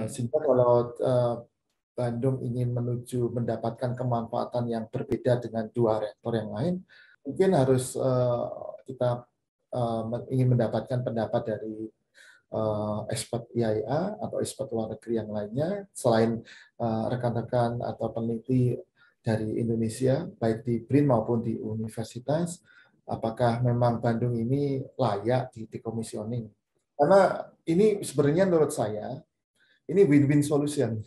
Sehingga kalau Bandung ingin mendapatkan kemanfaatan yang berbeda dengan dua reaktor yang lain, mungkin harus kita ingin mendapatkan pendapat dari expert IAIA atau expert luar negeri yang lainnya, selain rekan-rekan atau peneliti dari Indonesia, baik di BRIN maupun di universitas, apakah memang Bandung ini layak di decommissioning. Karena ini sebenarnya menurut saya, ini win-win solution.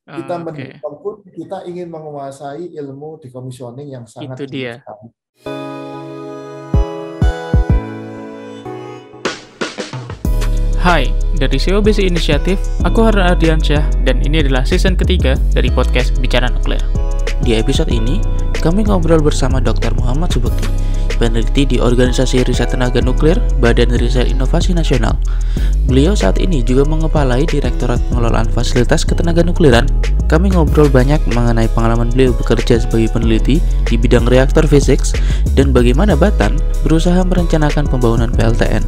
Kita mendukung pun kita ingin menguasai ilmu decommissioning yang sangat tinggi sekali. Hai, dari COBC Inisiatif, aku Harun Ardiansyah dan ini adalah season ketiga dari podcast Bicara Nuklir. Di episode ini, kami ngobrol bersama Dr. Muhammad Subekti, peneliti di Organisasi Riset Tenaga Nuklir, Badan Riset Inovasi Nasional. Beliau saat ini juga mengepalai Direktorat Pengelolaan Fasilitas Ketenagaanukliran. Kami ngobrol banyak mengenai pengalaman beliau bekerja sebagai peneliti di bidang reaktor fisik dan bagaimana Batan berusaha merencanakan pembangunan PLTN.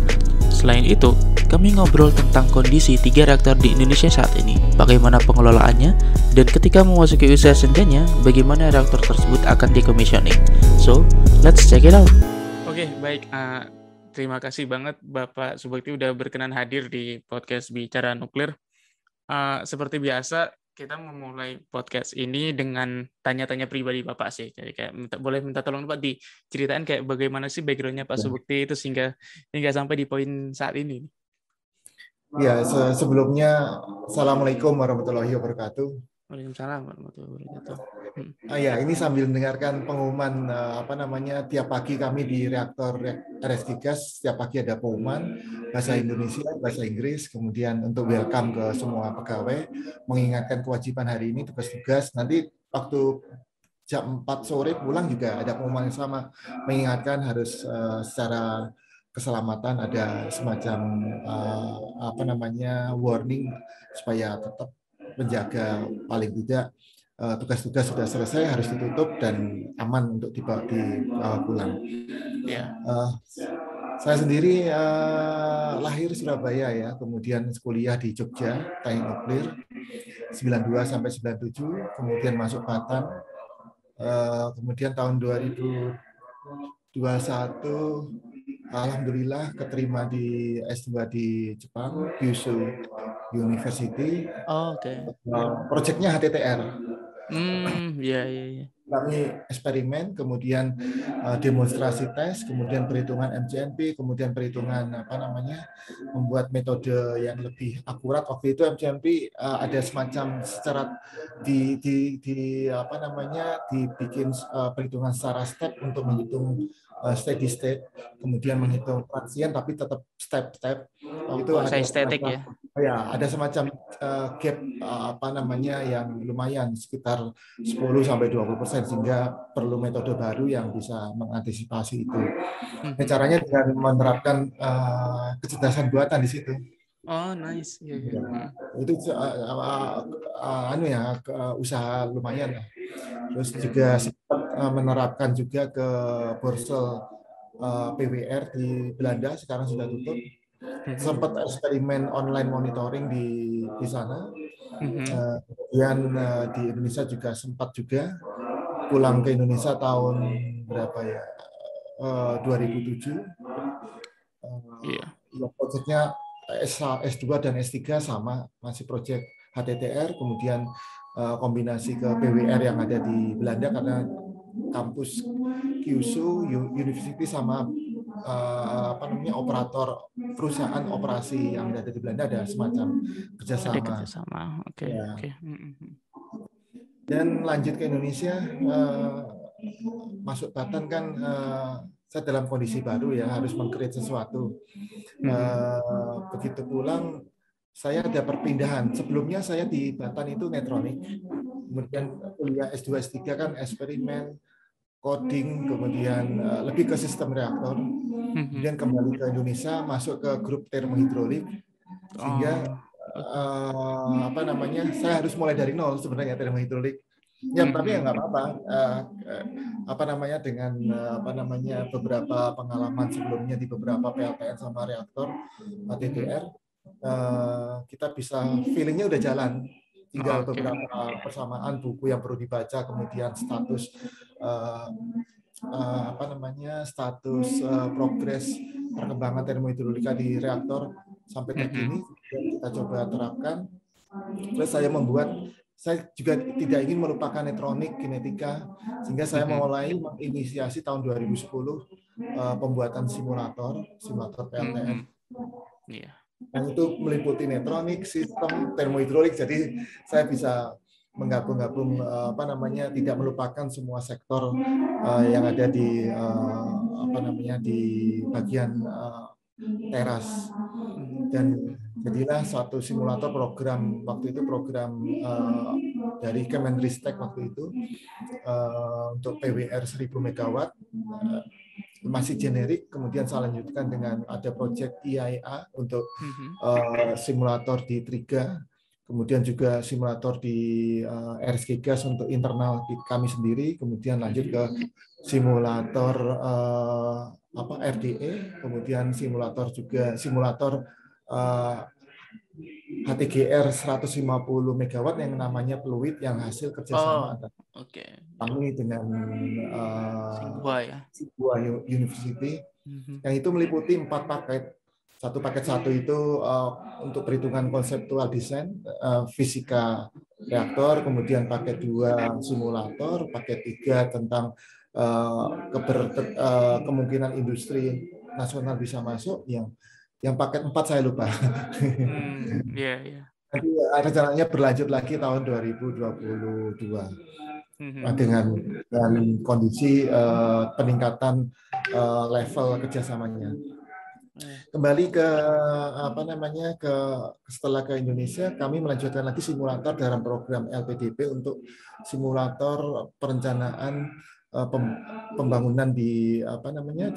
Selain itu, kami ngobrol tentang kondisi 3 reaktor di Indonesia saat ini, bagaimana pengelolaannya, dan ketika memasuki usia senjanya, bagaimana reaktor tersebut akan decommissioning. So, let's check it out. Oke, baik. Terima kasih banget Bapak Subekti udah berkenan hadir di podcast Bicara Nuklir. Seperti biasa, kita memulai podcast ini dengan tanya-tanya pribadi Bapak sih. Jadi kayak boleh minta tolong Pak diceritain kayak bagaimana sih background-nya Pak Subekti itu hingga sampai di poin saat ini. Ya, sebelumnya Assalamualaikum warahmatullahi wabarakatuh. Waalaikumsalam warahmatullahi wabarakatuh. Ya, ini sambil mendengarkan pengumuman tiap pagi kami di reaktor RS3 setiap pagi ada pengumuman bahasa Indonesia, bahasa Inggris, kemudian untuk welcome ke semua pegawai, mengingatkan kewajiban hari ini tugas-tugas. Nanti waktu jam 4 sore pulang juga ada pengumuman yang sama, mengingatkan harus secara keselamatan ada semacam warning supaya tetap menjaga paling tidak tugas-tugas sudah selesai harus ditutup dan aman untuk dibawa pulang. Saya sendiri lahir Surabaya ya, kemudian kuliah di Jogja, Teknik Nuklir 92 sampai 97, kemudian masuk Batan, kemudian tahun 2021 alhamdulillah keterima di S2 di Jepang, Kyushu University. Proyeknya HTTR. Iya. Kami eksperimen, kemudian demonstrasi tes, kemudian perhitungan MCNP, kemudian perhitungan membuat metode yang lebih akurat. Waktu itu MCNP ada semacam secara dibikin perhitungan secara step untuk menghitung steady state, kemudian menghitung transient tapi tetap step-step. Itu ada static ya. Ya, ada semacam gap yang lumayan sekitar 10-20%, sehingga perlu metode baru yang bisa mengantisipasi itu. Caranya dengan menerapkan kecerdasan buatan di situ. Oh, nice. Yeah. Itu usaha lumayan. Terus juga sempat menerapkan juga ke Borsel PWR di Belanda, sekarang sudah tutup. Sempat eksperimen online monitoring di sana. Kemudian di Indonesia juga sempat juga pulang ke Indonesia tahun berapa ya, 2007. Proyeknya S2 dan S3 sama, masih proyek HTTR, kemudian kombinasi ke PWR yang ada di Belanda karena kampus Kyushu University sama operator perusahaan operasi yang ada di Belanda ada semacam kerjasama. Oke. Dan lanjut ke Indonesia, masuk Batan kan saya dalam kondisi baru ya, harus meng-create sesuatu. Begitu pulang saya ada perpindahan. Sebelumnya saya di Batan itu netronik, kemudian kuliah S2 S3 kan eksperimen, coding, kemudian lebih ke sistem reaktor. Kemudian kembali ke Indonesia, masuk ke grup termohidrolik, sehingga saya harus mulai dari nol sebenarnya termohidrolik. Ya, tapi ya nggak apa-apa. Dengan beberapa pengalaman sebelumnya di beberapa PLTN sama reaktor HTTR, kita bisa feelingnya udah jalan. Tinggal Oke. beberapa persamaan buku yang perlu dibaca, kemudian status status progres perkembangan termohidrolika di reaktor sampai terkini kita coba terapkan. Terus saya juga tidak ingin melupakan netronik, kinetika, sehingga saya mulai menginisiasi tahun 2010 pembuatan simulator PLTN. Yang itu meliputi netronik, sistem, termohidrolik. Jadi saya bisa menggabung tidak melupakan semua sektor yang ada di di bagian teras. Dan jadilah suatu simulator program dari Kemenristek waktu itu untuk PWR 1000 MW masih generik. Kemudian saya lanjutkan dengan ada proyek IAEA untuk simulator di Triga, kemudian juga simulator di RSG Gas untuk internal kami sendiri, kemudian lanjut ke simulator RDE, kemudian simulator HTGR 150 MW yang namanya Fluid, yang hasil kerjasama antara kami dengan Tsinghua University, yang itu meliputi 4 paket. Paket satu itu untuk perhitungan konseptual desain fisika reaktor, kemudian paket 2 simulator, paket 3 tentang kemungkinan industri nasional bisa masuk, yang paket 4 saya lupa. Nanti rencananya berlanjut lagi tahun 2022 dengan kondisi peningkatan level kerjasamanya. Kembali setelah ke Indonesia, kami melanjutkan lagi simulator dalam program LPDP untuk simulator perencanaan pembangunan di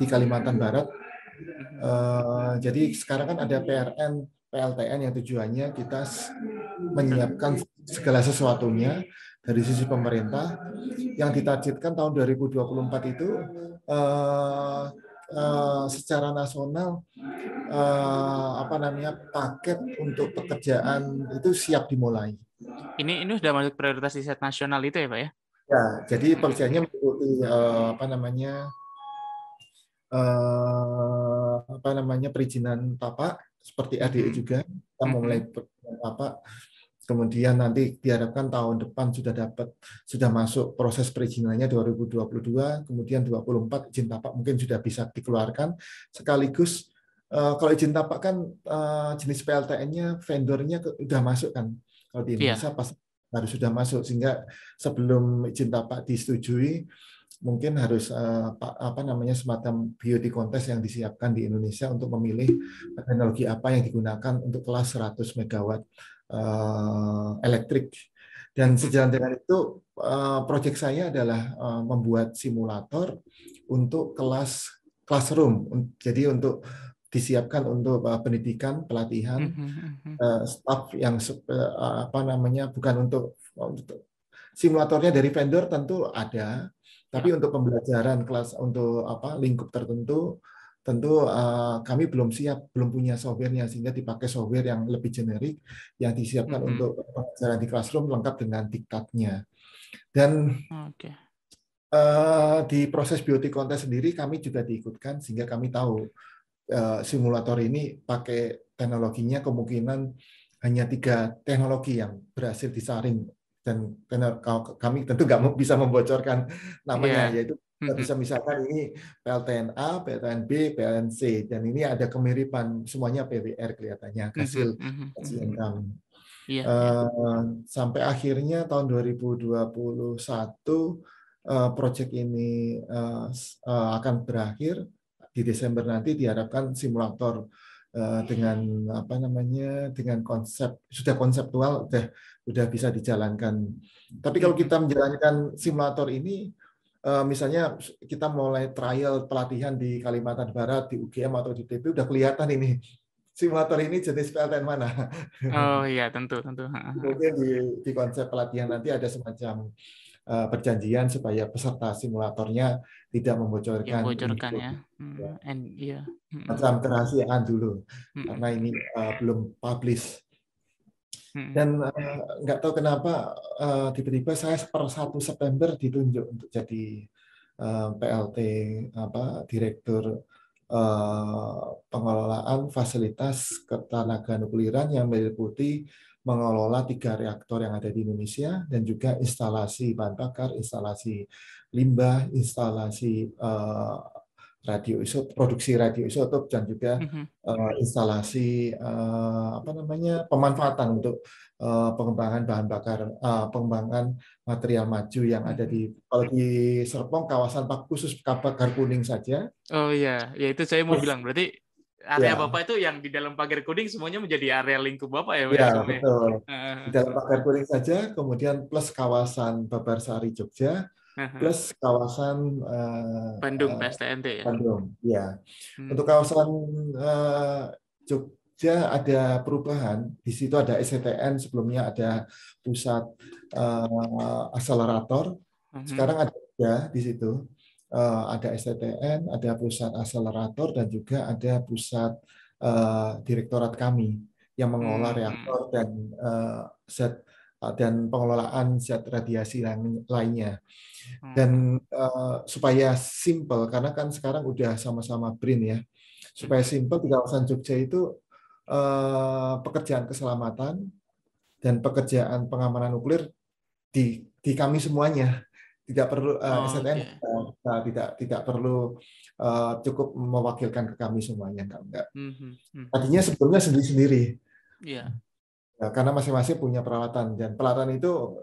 Kalimantan Barat. Jadi sekarang kan ada PLTN yang tujuannya kita menyiapkan segala sesuatunya dari sisi pemerintah, yang ditargetkan tahun 2024 itu secara nasional paket untuk pekerjaan itu siap dimulai. Ini sudah masuk prioritas riset nasional itu ya, Pak ya? Ya, jadi pekerjaannya meliputi perizinan tapak seperti RDE juga. Kita mulai tapak. Kemudian nanti diharapkan tahun depan sudah masuk proses perizinannya 2022, kemudian 2024 izin tapak mungkin sudah bisa dikeluarkan. Sekaligus kalau izin tapak kan jenis PLTN-nya vendornya sudah masuk kan. Kalau di Indonesia harus sudah masuk, sehingga sebelum izin tapak disetujui mungkin harus semacam beauty contest yang disiapkan di Indonesia untuk memilih teknologi apa yang digunakan untuk kelas 100 MW elektrik. Dan sejalan dengan itu, proyek saya adalah membuat simulator untuk classroom. Jadi untuk disiapkan untuk pendidikan, pelatihan staf yang bukan untuk simulatornya dari vendor tentu ada, tapi untuk pembelajaran kelas untuk lingkup tertentu tentu kami belum punya softwarenya, sehingga dipakai software yang lebih generik yang disiapkan untuk pelajaran di classroom lengkap dengan diktatnya. Dan di proses beauty contest sendiri kami juga diikutkan, sehingga kami tahu simulator ini pakai teknologinya kemungkinan hanya 3 teknologi yang berhasil disaring, dan kami tentu nggak bisa membocorkan namanya, yaitu kita bisa misalkan ini PLTN A, PLTN B, PLTN C, dan ini ada kemiripan semuanya PWR kelihatannya hasil kajian kami. Sampai akhirnya tahun 2021 proyek ini akan berakhir di Desember nanti. Diharapkan simulator dengan dengan konsep sudah konseptual sudah bisa dijalankan. Tapi kalau kita menjalankan simulator ini, misalnya kita mulai trial pelatihan di Kalimantan Barat, di UGM atau di TP, udah kelihatan ini simulator ini jenis PLTN mana. Oh iya, tentu. Mungkin di konsep pelatihan nanti ada semacam perjanjian supaya peserta simulatornya tidak Yang membocorkan bocorkan info. ya. Iya. Macam kerahasiaan dulu, karena ini belum publish. Dan nggak tahu kenapa tiba-tiba saya per 1 September ditunjuk untuk jadi PLT Direktur Pengelolaan Fasilitas Ketenaga Nukliran yang meliputi mengelola 3 reaktor yang ada di Indonesia dan juga instalasi bahan bakar, instalasi limbah, instalasi produksi radioisotop dan juga instalasi pemanfaatan untuk pengembangan bahan bakar, pengembangan material maju yang ada kalau di Serpong kawasan khusus pagar kuning saja. Oh iya, ya itu saya mau bilang berarti area Bapak itu yang di dalam pagar kuning semuanya menjadi area lingkup Bapak ya? Ya, betul. Di dalam pagar kuning saja, kemudian plus kawasan Babarsari Jogja, plus kawasan Bandung, PSTNT ya? Bandung, ya. Untuk kawasan Jogja ada perubahan. Di situ ada SCTN, sebelumnya ada pusat akselerator. Sekarang ada di situ. Ada STTN, ada pusat akselerator, dan juga ada pusat direktorat kami yang mengelola reaktor dan zat dan pengelolaan zat radiasi lainnya. Dan supaya simple, karena kan sekarang udah sama-sama BRIN ya, supaya simple di kawasan Jogja itu pekerjaan keselamatan dan pekerjaan pengamanan nuklir di kami semuanya. Tidak perlu STN tidak perlu cukup mewakilkan ke kami semuanya, enggak. Tadinya sebelumnya sendiri-sendiri. Iya. Ya, karena masing-masing punya peralatan dan peralatan itu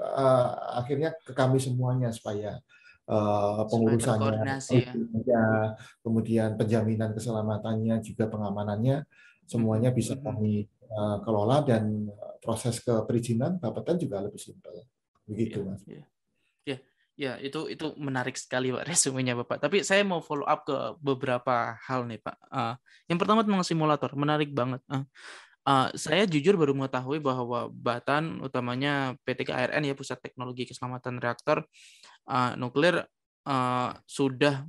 akhirnya ke kami semuanya supaya pengurusannya, kemudian penjaminan keselamatannya, juga pengamanannya semuanya bisa kami kelola, dan proses keperizinan Bapeten juga lebih simpel. Begitu, Mas. Ya, itu menarik sekali Pak resumenya Bapak. Tapi saya mau follow up ke beberapa hal nih Pak. Yang pertama tentang simulator, menarik banget. Saya jujur baru mengetahui bahwa Batan, utamanya PT KRN ya, Pusat Teknologi Keselamatan Reaktor Nuklir, sudah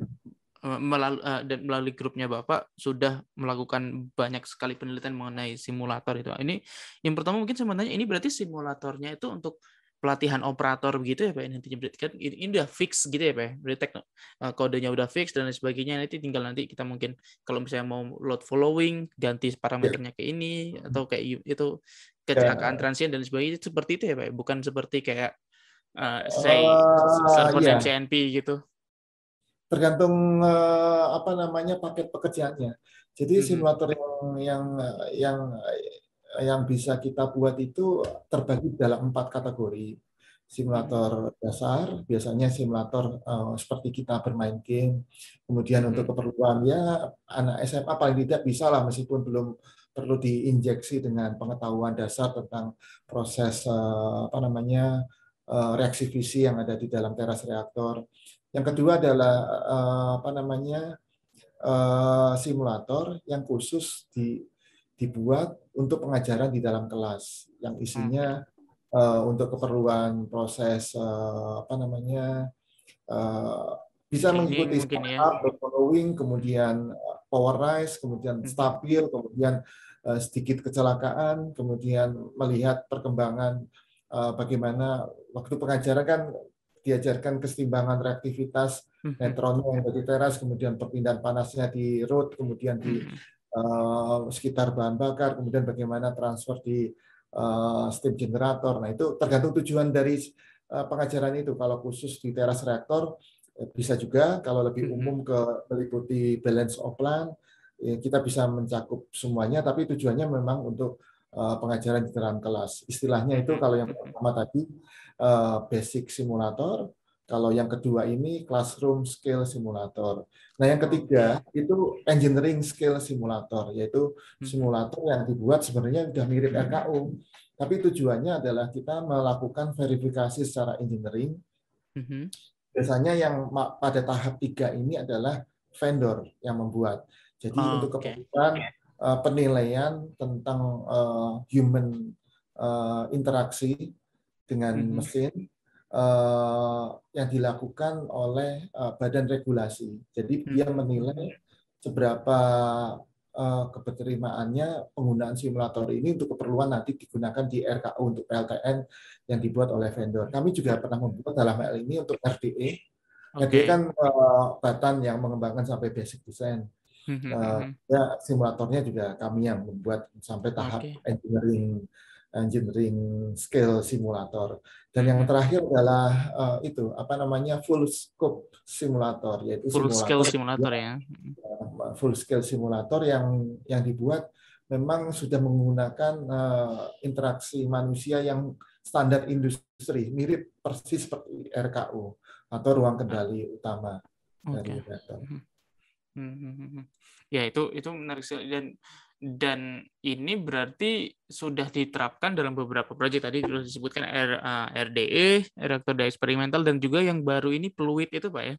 melalui grupnya Bapak sudah melakukan banyak sekali penelitian mengenai simulator itu. Ini yang pertama mungkin sebenarnya ini berarti simulatornya itu untuk pelatihan operator begitu ya Pak, nantinya berarti kan ini udah fix gitu ya Pak, berarti kodenya udah fix dan lain sebagainya, nanti tinggal nanti kita mungkin kalau misalnya mau load following ganti parameternya ke ini atau kayak itu kecelakaan transient dan sebagainya, seperti itu ya Pak, bukan seperti kayak server MCNP gitu. Tergantung paket pekerjaannya. Jadi simulator yang bisa kita buat itu terbagi dalam 4 kategori. Simulator dasar, biasanya simulator seperti kita bermain game. Kemudian untuk keperluan ya anak SMA paling tidak bisa lah, meskipun belum perlu diinjeksi dengan pengetahuan dasar tentang proses reaksi fisi yang ada di dalam teras reaktor. Yang kedua adalah simulator yang khusus dibuat untuk pengajaran di dalam kelas, yang isinya untuk keperluan proses bisa mengikuti following, kemudian power rise, kemudian stabil, kemudian sedikit kecelakaan, kemudian melihat perkembangan bagaimana waktu pengajaran kan diajarkan keseimbangan reaktivitas neutronnya yang ada di teras, kemudian perpindahan panasnya di root, kemudian di sekitar bahan bakar, kemudian bagaimana transfer di steam generator. Nah, itu tergantung tujuan dari pengajaran itu. Kalau khusus di teras reaktor bisa juga, kalau lebih umum meliputi balance of plant, kita bisa mencakup semuanya, tapi tujuannya memang untuk pengajaran di dalam kelas. Istilahnya itu kalau yang pertama tadi basic simulator, kalau yang kedua ini classroom scale simulator. Nah, yang ketiga itu engineering scale simulator, yaitu simulator yang dibuat sebenarnya sudah mirip RKU, tapi tujuannya adalah kita melakukan verifikasi secara engineering. Biasanya yang pada tahap 3 ini adalah vendor yang membuat. Jadi untuk keperluan penilaian tentang human interaksi dengan mesin, yang dilakukan oleh badan regulasi. Jadi dia menilai seberapa keterimaannya penggunaan simulator ini untuk keperluan nanti digunakan di RKU untuk PLTN yang dibuat oleh vendor. Kami juga pernah membuat dalam hal ini untuk RDE. RDE kan batan yang mengembangkan sampai basic design. Ya, simulatornya juga kami yang membuat sampai tahap engineering scale simulator. Dan yang terakhir adalah itu full scope simulator, yaitu full scale simulator ya. Full scale simulator yang dibuat memang sudah menggunakan interaksi manusia yang standar industri, mirip persis seperti RKU atau ruang kendali utama dari reaktor. Ya, itu menarik sekali, dan ini berarti sudah diterapkan dalam beberapa proyek. Tadi sudah disebutkan RDE, reaktor daya eksperimental, dan juga yang baru ini Pluit itu Pak ya.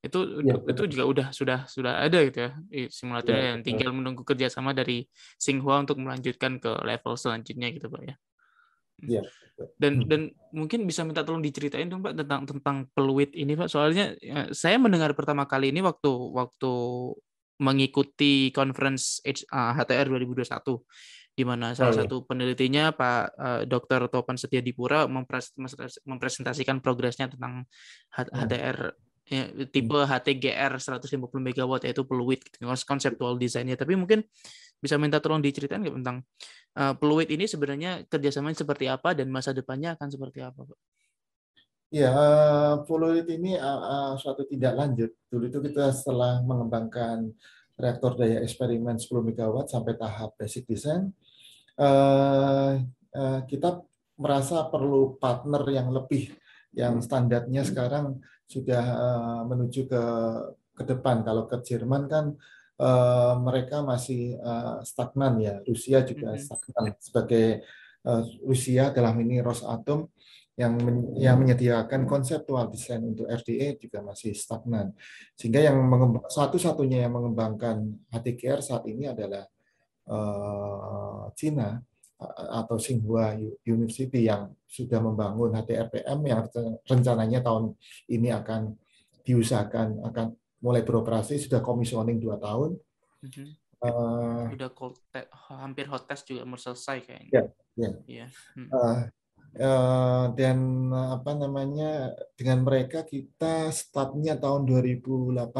Itu juga sudah ada gitu ya simulatornya, yang tinggal menunggu kerjasama dari Tsinghua untuk melanjutkan ke level selanjutnya gitu Pak ya. Ya. Dan mungkin bisa minta tolong diceritain dong Pak tentang Pluit ini Pak. Soalnya saya mendengar pertama kali ini waktu mengikuti conference HTR 2021, di mana salah satu penelitinya Pak Dr. Topan Setiadipura mempresentasikan progresnya tentang HTR tipe HTGR 150 MW, yaitu Pluit, konseptual desainnya. Tapi mungkin bisa minta tolong diceritain nggak tentang Pluit ini sebenarnya kerjasamanya seperti apa dan masa depannya akan seperti apa, Pak? Ya, Pluit ini suatu tindak lanjut. Dulu itu kita setelah mengembangkan reaktor daya eksperimen 10 MW sampai tahap basic design, kita merasa perlu partner yang lebih, yang standarnya sekarang sudah menuju ke depan. Kalau ke Jerman kan mereka masih stagnan ya, Rusia juga stagnan sebagai Rusia dalam ini Rosatom yang menyediakan konseptual desain untuk RDE juga masih stagnan. Sehingga yang satu-satunya yang mengembangkan HTGR saat ini adalah Cina atau Tsinghua University yang sudah membangun HTRPM yang rencananya tahun ini akan diusahakan akan mulai beroperasi, sudah commissioning 2 tahun. Sudah hampir hot test juga mau selesai kayaknya. Ya. Dan dengan mereka kita startnya tahun 2018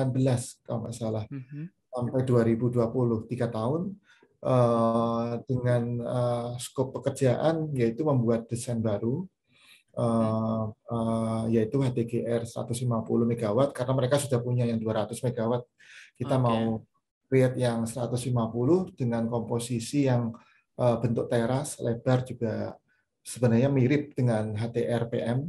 kalau nggak salah, sampai 2020, 3 tahun. Dengan skop pekerjaan yaitu membuat desain baru, yaitu HTGR 150 MW, karena mereka sudah punya yang 200 MW. Kita mau create yang 150 dengan komposisi yang bentuk teras, lebar juga sebenarnya mirip dengan HTRPM,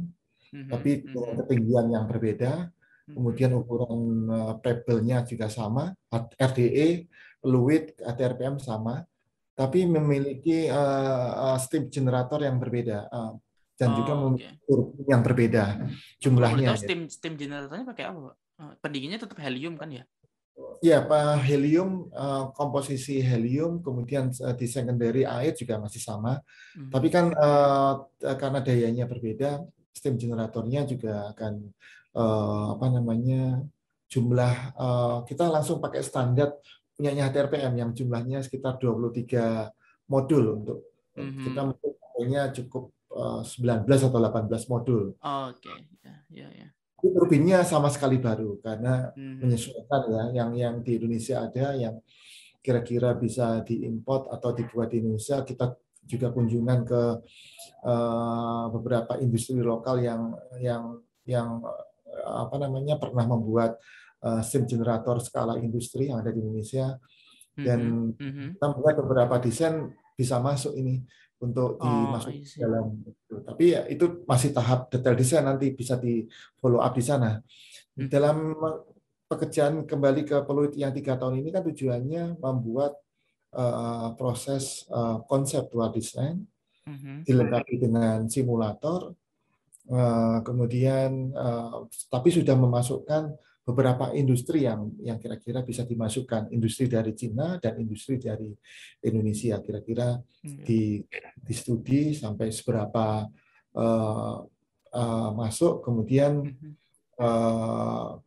tapi dengan ketinggian yang berbeda. Kemudian ukuran pebble-nya juga sama, RDE, Pluit, HTRPM sama, tapi memiliki steam generator yang berbeda dan juga memiliki turbin yang berbeda jumlahnya. Steam generatornya pakai apa, Pak? Pendinginnya tetap helium kan ya? Ya, Pak, helium, komposisi helium, kemudian di secondary air juga masih sama. Tapi kan karena dayanya berbeda, steam generatornya juga akan jumlah kita langsung pakai standar punyanya HTRPM yang jumlahnya sekitar 23 modul untuk kita pakainya cukup 19 atau 18 modul. Ya. Turbinnya sama sekali baru karena menyesuaikan ya, yang di Indonesia ada yang kira-kira bisa diimport atau dibuat di Indonesia. Kita juga kunjungan ke beberapa industri lokal yang pernah membuat steam generator skala industri yang ada di Indonesia, dan kita melihat beberapa desain bisa masuk ini untuk dimasuk dalam itu. Tapi ya, itu masih tahap detail desain, nanti bisa di follow up di sana. Dalam pekerjaan kembali ke Pluit yang 3 tahun ini kan tujuannya membuat proses konseptual desain dilengkapi dengan simulator, kemudian tapi sudah memasukkan beberapa industri yang kira-kira bisa dimasukkan, industri dari Cina dan industri dari Indonesia, kira-kira di studi sampai seberapa masuk, kemudian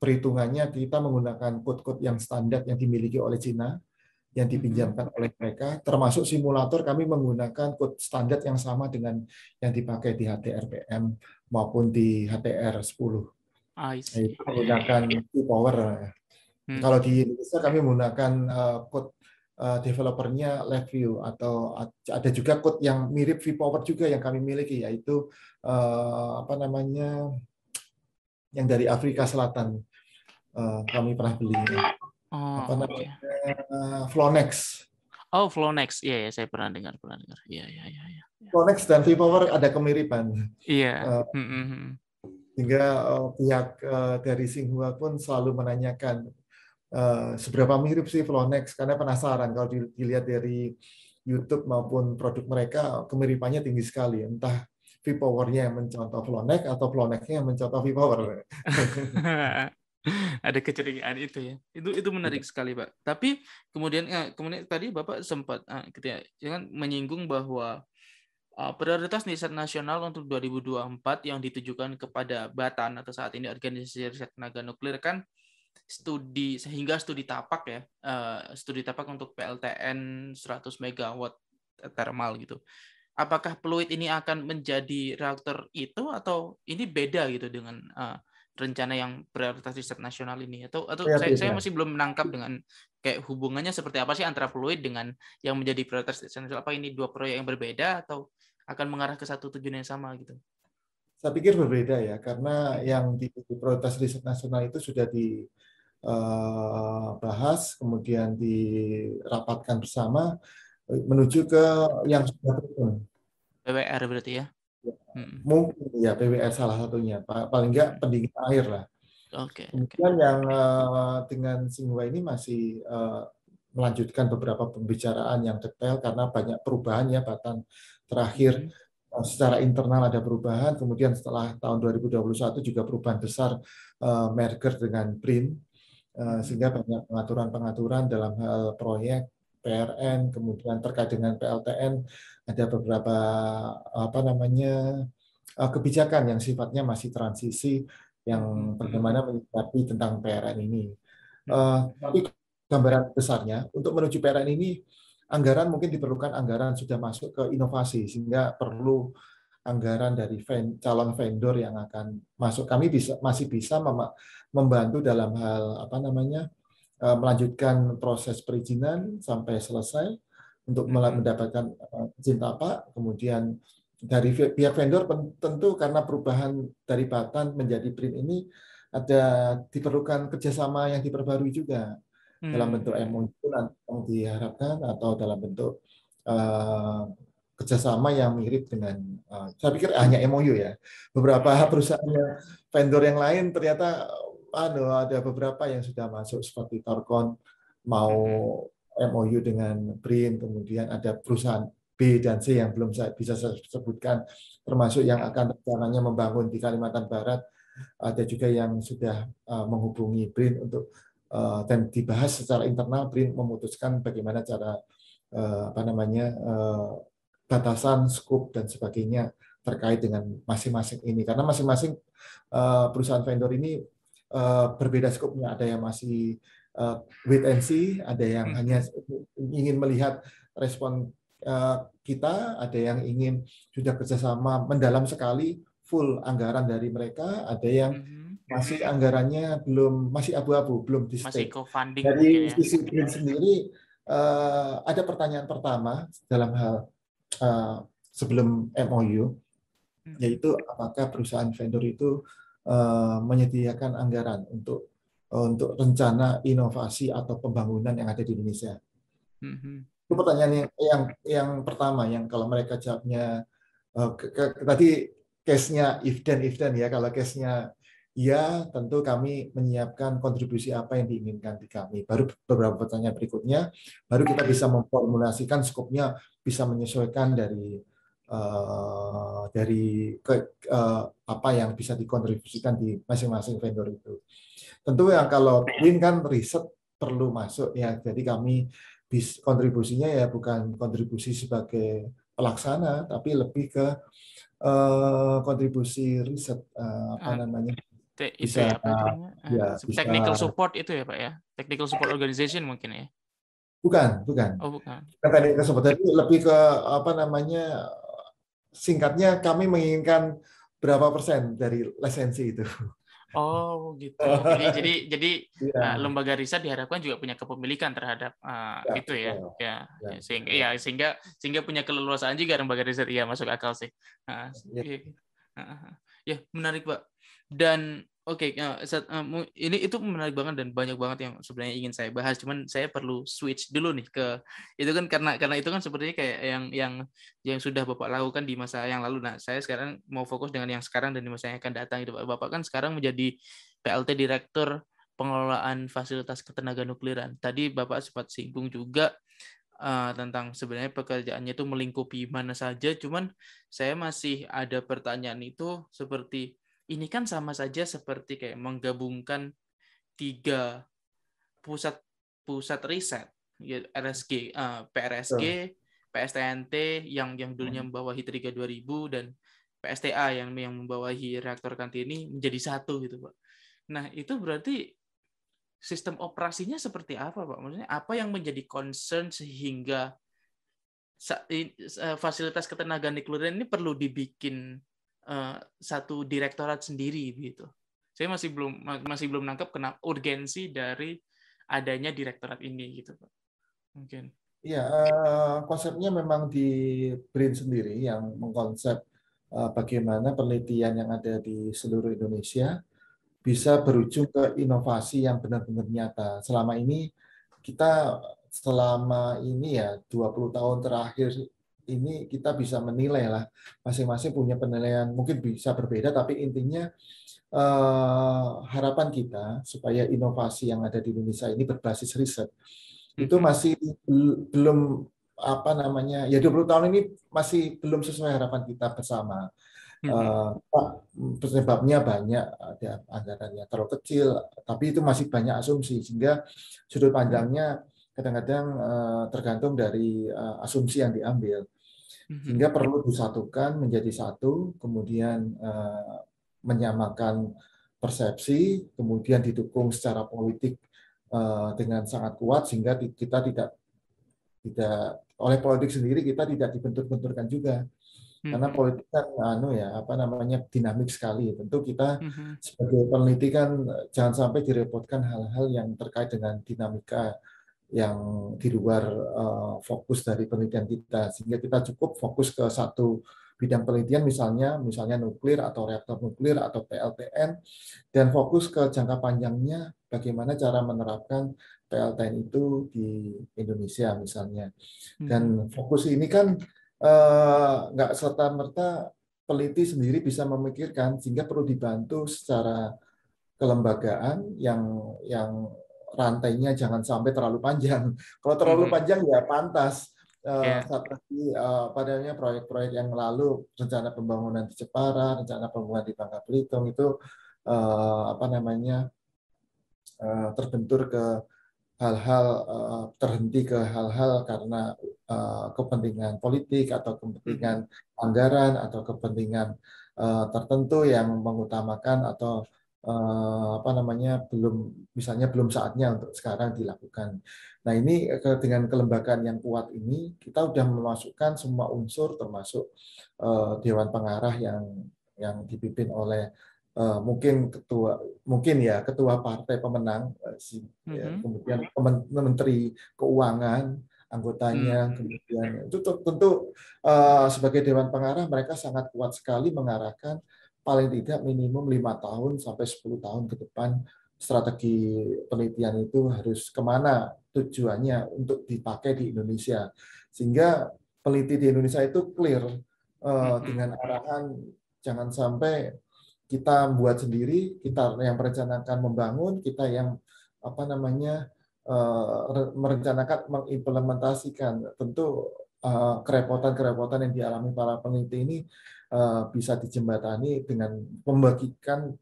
perhitungannya kita menggunakan kode-kode yang standar yang dimiliki oleh Cina, yang dipinjamkan oleh mereka, termasuk simulator kami menggunakan kode standar yang sama dengan yang dipakai di HTRPM maupun di HTR10. Itu menggunakan V-Power. Kalau di Indonesia kami menggunakan kode developernya LabVIEW, atau ada juga kode yang mirip V-Power juga yang kami miliki, yaitu yang dari Afrika Selatan, kami pernah beli. Flonex. Oh, Flonex, iya, saya pernah dengar. Iya. Flonex dan V-Power ada kemiripan. Iya. Sehingga pihak dari Tsinghua pun selalu menanyakan seberapa mirip sih Flonex, karena penasaran. Kalau dilihat dari YouTube maupun produk mereka, kemiripannya tinggi sekali. Entah V-Power-nya yang mencontoh Flonex atau Flonex-nya yang mencontoh V-Power. Ada kecurigaan itu ya. Itu menarik sekali, Pak. Tapi kemudian tadi Bapak sempat menyinggung bahwa prioritas riset nasional untuk 2024 yang ditujukan kepada Batan atau saat ini Organisasi Riset Tenaga Nuklir kan studi tapak ya. Studi tapak untuk PLTN 100 MW thermal gitu. Apakah fluid ini akan menjadi reaktor itu, atau ini beda gitu dengan rencana yang prioritas riset nasional ini, atau saya masih belum menangkap dengan kayak hubungannya seperti apa sih antara fluid dengan yang menjadi prioritas riset nasional? Apa ini dua proyek yang berbeda atau akan mengarah ke satu tujuan yang sama gitu? Saya pikir berbeda ya, karena yang di prioritas riset nasional itu sudah dibahas, kemudian dirapatkan bersama menuju ke yang sudah berkembang. PWR berarti ya? Mungkin ya PWR salah satunya, paling enggak pendingin air lah. Kemudian yang dengan Tsinghua ini masih melanjutkan beberapa pembicaraan yang detail karena banyak perubahan ya, Batan terakhir secara internal ada perubahan, kemudian setelah tahun 2021 juga perubahan besar merger dengan BRIN, sehingga banyak pengaturan-pengaturan dalam hal proyek PRN, kemudian terkait dengan PLTN ada beberapa kebijakan yang sifatnya masih transisi yang bagaimana menyikapi tentang PRN ini. Tapi gambaran besarnya untuk menuju PRN ini anggaran mungkin diperlukan, anggaran sudah masuk ke inovasi sehingga perlu anggaran dari calon vendor yang akan masuk. Kami masih bisa membantu dalam hal melanjutkan proses perizinan sampai selesai untuk mendapatkan izin tapak. Kemudian dari pihak vendor tentu karena perubahan dari Batan menjadi BRIN ini diperlukan kerjasama yang diperbarui juga dalam bentuk MOU yang diharapkan, atau dalam bentuk kerjasama yang mirip dengan, saya pikir hanya MOU ya. Beberapa perusahaan vendor yang lain ternyata ada beberapa yang sudah masuk seperti Torkon mau MOU dengan BRIN, kemudian ada perusahaan B dan C yang belum bisa saya sebutkan, termasuk yang akan rencananya membangun di Kalimantan Barat. Ada juga yang sudah menghubungi BRIN untuk dan dibahas secara internal. BRIN memutuskan bagaimana cara batasan, skop dan sebagainya terkait dengan masing-masing ini, karena masing-masing perusahaan vendor ini berbeda skopnya. Ada yang masih wait and see, ada yang hanya ingin melihat respon kita, ada yang ingin sudah kerjasama mendalam sekali, full anggaran dari mereka, ada yang masih anggarannya masih abu-abu, belum di stake. Dari sisi BRIN sendiri ada pertanyaan pertama dalam hal sebelum MOU, yaitu apakah perusahaan vendor itu menyediakan anggaran untuk rencana inovasi atau pembangunan yang ada di Indonesia. Itu pertanyaan yang pertama, yang kalau mereka jawabnya tadi case-nya if then ya. Kalau case-nya ya, tentu kami menyiapkan kontribusi apa yang diinginkan di kami. Baru beberapa pertanyaan berikutnya, baru kita bisa memformulasikan skopnya, bisa menyesuaikan dari apa yang bisa dikontribusikan di masing-masing vendor itu. Tentu yang kalau BRIN kan riset perlu masuk ya, jadi kami kontribusinya ya bukan kontribusi sebagai pelaksana, tapi lebih ke kontribusi riset apa namanya itu bisa ya apa namanya bisa technical support itu ya Pak ya, technical support organization mungkin ya. bukan Oh bukan. technical support itu lebih ke apa namanya, singkatnya kami menginginkan berapa persen dari lisensi itu. Oh gitu. Jadi Ya, lembaga riset diharapkan juga punya kepemilikan terhadap ya, itu ya. betul. Ya, Ya, sehingga punya keleluasaan juga lembaga riset. Iya, masuk akal sih. ya. Ya, menarik, Pak. Dan oke, ini itu menarik banget dan banyak banget yang sebenarnya ingin saya bahas. Cuman saya perlu switch dulu nih ke itu kan karena itu kan sepertinya kayak yang sudah Bapak lakukan di masa yang lalu. Nah, saya sekarang mau fokus dengan yang sekarang dan di masa yang akan datang itu, Pak. Bapak kan sekarang menjadi PLT Direktur Pengelolaan Fasilitas Ketenaganuklieran. Tadi Bapak sempat singgung juga tentang sebenarnya pekerjaannya itu melingkupi mana saja. Cuman saya masih ada pertanyaan itu seperti ini kan sama saja seperti kayak menggabungkan 3 pusat riset, ya, RSG, PRSG, PSTNT yang dulunya membawahi Triga 2000 dan PSTA yang membawahi reaktor Kartini menjadi satu gitu, Pak. Nah, itu berarti sistem operasinya seperti apa, Pak? Maksudnya apa yang menjadi concern sehingga fasilitas ketenagaan nuklir ini perlu dibikin satu direktorat sendiri gitu. Saya masih belum nangkep kenapa urgensi dari adanya direktorat ini gitu, Pak. Mungkin. Iya, konsepnya memang di BRIN sendiri yang mengkonsep bagaimana penelitian yang ada di seluruh Indonesia bisa berujung ke inovasi yang benar-benar nyata. Selama ini ya 20 tahun terakhir ini kita bisa menilai lah, masing-masing punya penilaian mungkin bisa berbeda, tapi intinya harapan kita supaya inovasi yang ada di Indonesia ini berbasis riset itu masih belum apa namanya, ya 20 tahun ini masih belum sesuai harapan kita bersama. Penyebabnya banyak, ada anggarannya terlalu kecil, tapi itu masih banyak asumsi, sehingga sudut pandangnya kadang-kadang tergantung dari asumsi yang diambil, sehingga perlu disatukan menjadi satu, kemudian menyamakan persepsi, kemudian didukung secara politik dengan sangat kuat, sehingga kita tidak oleh politik sendiri kita tidak dibentur-benturkan juga. Karena politik kan dinamik sekali. Tentu kita sebagai peneliti kan jangan sampai direpotkan hal-hal yang terkait dengan dinamika yang di luar fokus dari penelitian kita, sehingga kita cukup fokus ke satu bidang penelitian, misalnya nuklir atau reaktor nuklir atau PLTN, dan fokus ke jangka panjangnya bagaimana cara menerapkan PLTN itu di Indonesia misalnya. Dan fokus ini kan nggak serta-merta peneliti sendiri bisa memikirkan, sehingga perlu dibantu secara kelembagaan yang rantainya jangan sampai terlalu panjang. Kalau terlalu panjang ya pantas. Seperti padanya proyek-proyek yang lalu, rencana pembangunan di Jepara, rencana pembangunan di Bangka Belitung itu terbentur ke hal-hal terhenti ke hal-hal karena kepentingan politik atau kepentingan anggaran atau kepentingan tertentu yang mengutamakan atau belum saatnya untuk sekarang dilakukan. Nah, ini dengan kelembagaan yang kuat ini kita sudah memasukkan semua unsur termasuk dewan pengarah yang dipimpin oleh ketua partai pemenang, kemudian menteri keuangan anggotanya, kemudian itu tentu sebagai dewan pengarah mereka sangat kuat sekali mengarahkan paling tidak minimum 5 tahun sampai 10 tahun ke depan strategi penelitian itu harus kemana tujuannya untuk dipakai di Indonesia, sehingga peneliti di Indonesia itu clear dengan arahan jangan sampai kita buat sendiri, kita yang merencanakan membangun, kita yang merencanakan mengimplementasikan. Tentu kerepotan-kerepotan yang dialami para peneliti ini bisa dijembatani dengan membagikan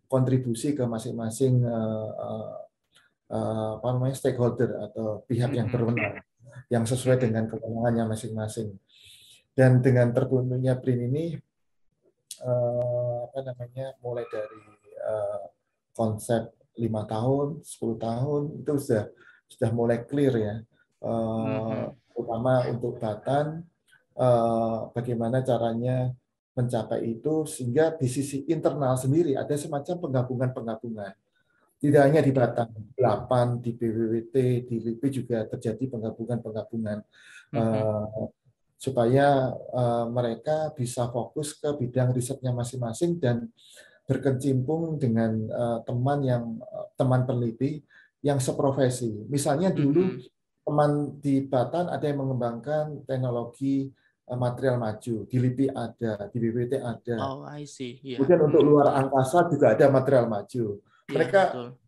kontribusi ke masing-masing stakeholder atau pihak yang berwenang yang sesuai dengan kewenangannya masing-masing. Dan dengan terbentuknya BRIN ini mulai dari konsep 5 tahun, 10 tahun itu sudah mulai clear ya. Terutama untuk Batan, bagaimana caranya mencapai itu, sehingga di sisi internal sendiri ada semacam penggabungan-penggabungan. Tidak hanya di Batam, 8 di BWWT, di LIPI juga terjadi penggabungan-penggabungan supaya mereka bisa fokus ke bidang risetnya masing-masing dan berkecimpung dengan teman peneliti yang seprofesi. Misalnya dulu teman di Batan ada yang mengembangkan teknologi material maju, di LIPI ada, di BWT ada. Oh, I see. Yeah. Kemudian untuk luar angkasa juga ada material maju. Mereka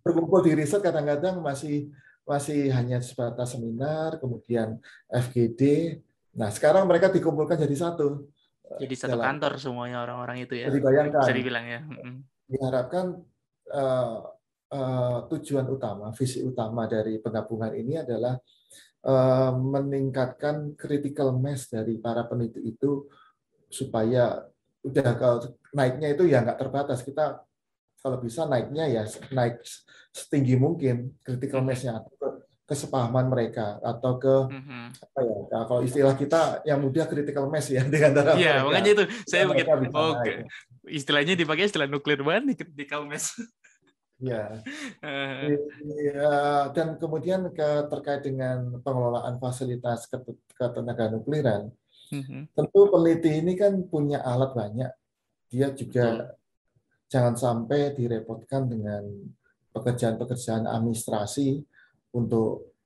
berkumpul di riset kadang-kadang masih hanya sebatas seminar, kemudian FGD. Nah, sekarang mereka dikumpulkan jadi satu. Jadi satu kantor semuanya orang-orang itu ya. Jadi bayangkan. Bisa dibilang ya. Diharapkan tujuan utama, visi utama dari penggabungan ini adalah meningkatkan critical mass dari para peneliti itu supaya udah naiknya itu ya nggak terbatas. Kita kalau bisa naiknya ya naik setinggi mungkin critical mass-nya, atau kesepahaman mereka, atau ke apa ya, kalau istilah kita yang mudah critical mass ya di antara mereka. Iya, makanya itu saya mungkin istilahnya dipakai istilah nuklir banget nih, critical mass. Ya. Dan kemudian terkait dengan pengelolaan fasilitas ketenaga nukliran, tentu peneliti ini kan punya alat banyak. Dia juga jangan sampai direpotkan dengan pekerjaan-pekerjaan administrasi untuk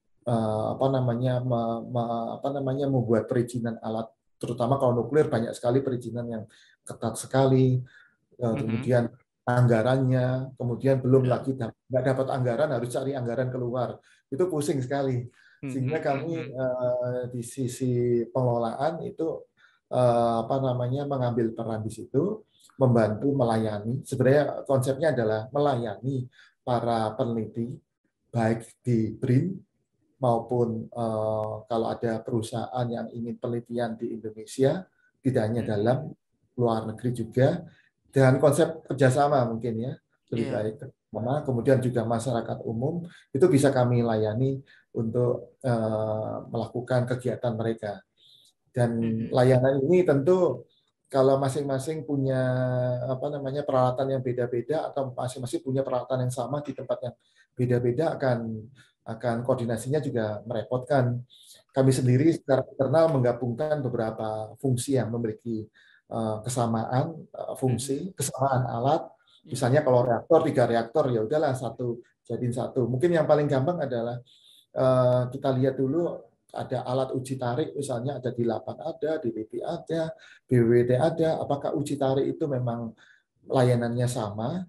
membuat perizinan alat, terutama kalau nuklir banyak sekali perizinan yang ketat sekali. Kemudian anggarannya, kemudian belum lagi nggak dapat anggaran, harus cari anggaran keluar, itu pusing sekali. Sehingga kami di sisi pengelolaan itu mengambil peran di situ, membantu melayani. Sebenarnya konsepnya adalah melayani para peneliti baik di BRIN maupun kalau ada perusahaan yang ingin penelitian di Indonesia, tidak hanya dalam, luar negeri juga, dengan konsep kerjasama mungkin ya, lebih baik. Kemudian juga masyarakat umum itu bisa kami layani untuk melakukan kegiatan mereka. Dan layanan ini tentu kalau masing-masing punya peralatan yang beda-beda, atau masing-masing punya peralatan yang sama di tempat yang beda-beda, akan koordinasinya juga merepotkan. Kami sendiri secara internal menggabungkan beberapa fungsi yang memiliki kesamaan fungsi, kesamaan alat. Misalnya kalau reaktor, 3 reaktor, ya udahlah jadiin satu. Mungkin yang paling gampang adalah kita lihat dulu ada alat uji tarik, misalnya ada di 8 ada, di LIPI ada, BWT ada. Apakah uji tarik itu memang layanannya sama?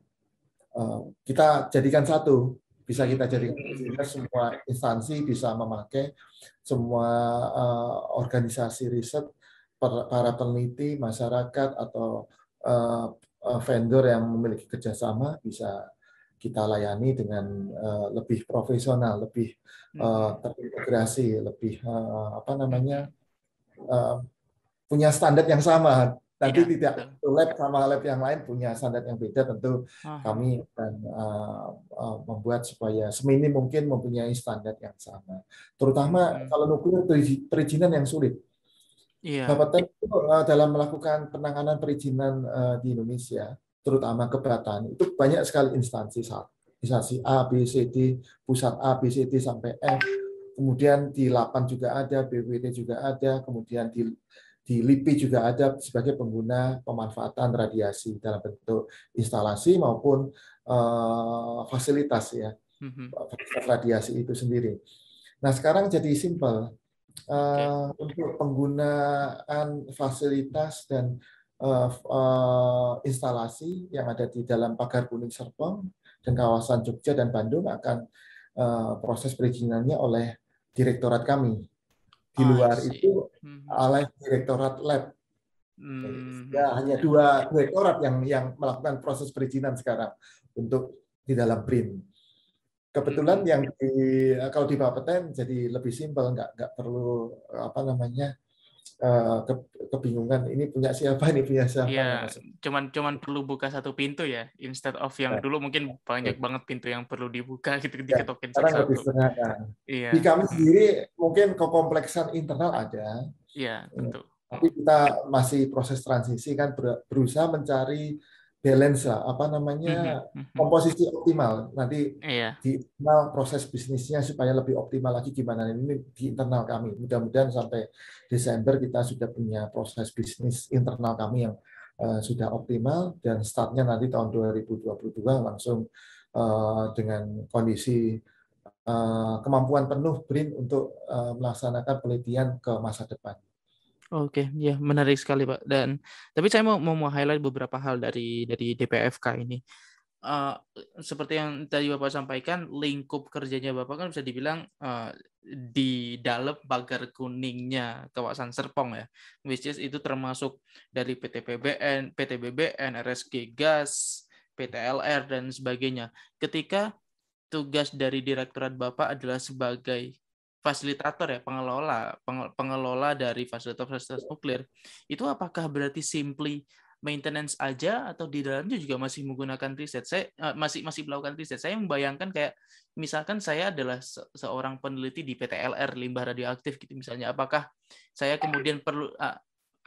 Kita jadikan satu. Bisa kita jadikan sehingga semua instansi bisa memakai, semua organisasi riset, para peneliti, masyarakat, atau vendor yang memiliki kerjasama bisa kita layani dengan lebih profesional, lebih terintegrasi, lebih punya standar yang sama. Nanti tidak lab sama lab yang lain punya standar yang beda, tentu kami akan membuat supaya seminim mungkin mempunyai standar yang sama. Terutama kalau nuklir perizinan yang sulit. Bapeten itu dalam melakukan penanganan perizinan di Indonesia, terutama ke Batan, itu banyak sekali instansi A, B, C, D, pusat A, B, C, D sampai F. Kemudian di 8 juga ada, BWT juga ada, kemudian di LIPI juga ada sebagai pengguna pemanfaatan radiasi dalam bentuk instalasi maupun fasilitas ya, fasilitas radiasi itu sendiri. Nah sekarang jadi simpel. Untuk penggunaan fasilitas dan instalasi yang ada di dalam Pagar Kuning Serpong dan kawasan Jogja dan Bandung akan proses perizinannya oleh direktorat kami. Di luar itu oleh direktorat lab. Ya, hanya 2 direktorat yang melakukan proses perizinan sekarang untuk di dalam BRIN. Kebetulan kalau di Bapeten jadi lebih simpel, nggak perlu kebingungan ini punya siapa Iya, Mas. cuman perlu buka satu pintu ya, instead of yang Nah, dulu mungkin banyak banget pintu yang perlu dibuka gitu, ya, diketokin sekarang lebih satu-satu. sederhana. Di Iya, kami sendiri mungkin kekompleksan internal ada, iya tentu. tapi kita masih proses transisi kan, berusaha mencari balance lah, komposisi optimal nanti Iya. di internal proses bisnisnya supaya lebih optimal lagi gimana ini di internal kami. Mudah-mudahan sampai Desember kita sudah punya proses bisnis internal kami yang sudah optimal, dan startnya nanti tahun 2022 langsung dengan kondisi kemampuan penuh BRIN untuk melaksanakan penelitian ke masa depan. Oke, ya menarik sekali Pak. Dan tapi saya mau highlight beberapa hal dari DPFK ini. Seperti yang tadi Bapak sampaikan, lingkup kerjanya Bapak kan bisa dibilang di dalam pagar kuningnya kawasan Serpong ya, which is itu termasuk dari PT BBN, RSG Gas, PTLR dan sebagainya. Ketika tugas dari direktorat Bapak adalah sebagai fasilitator ya, pengelola dari fasilitas nuklir, itu apakah berarti simply maintenance aja atau di dalamnya juga masih menggunakan riset? Saya masih melakukan riset. Saya membayangkan kayak misalkan saya adalah seorang peneliti di PTLR limbah radioaktif gitu misalnya, apakah saya kemudian perlu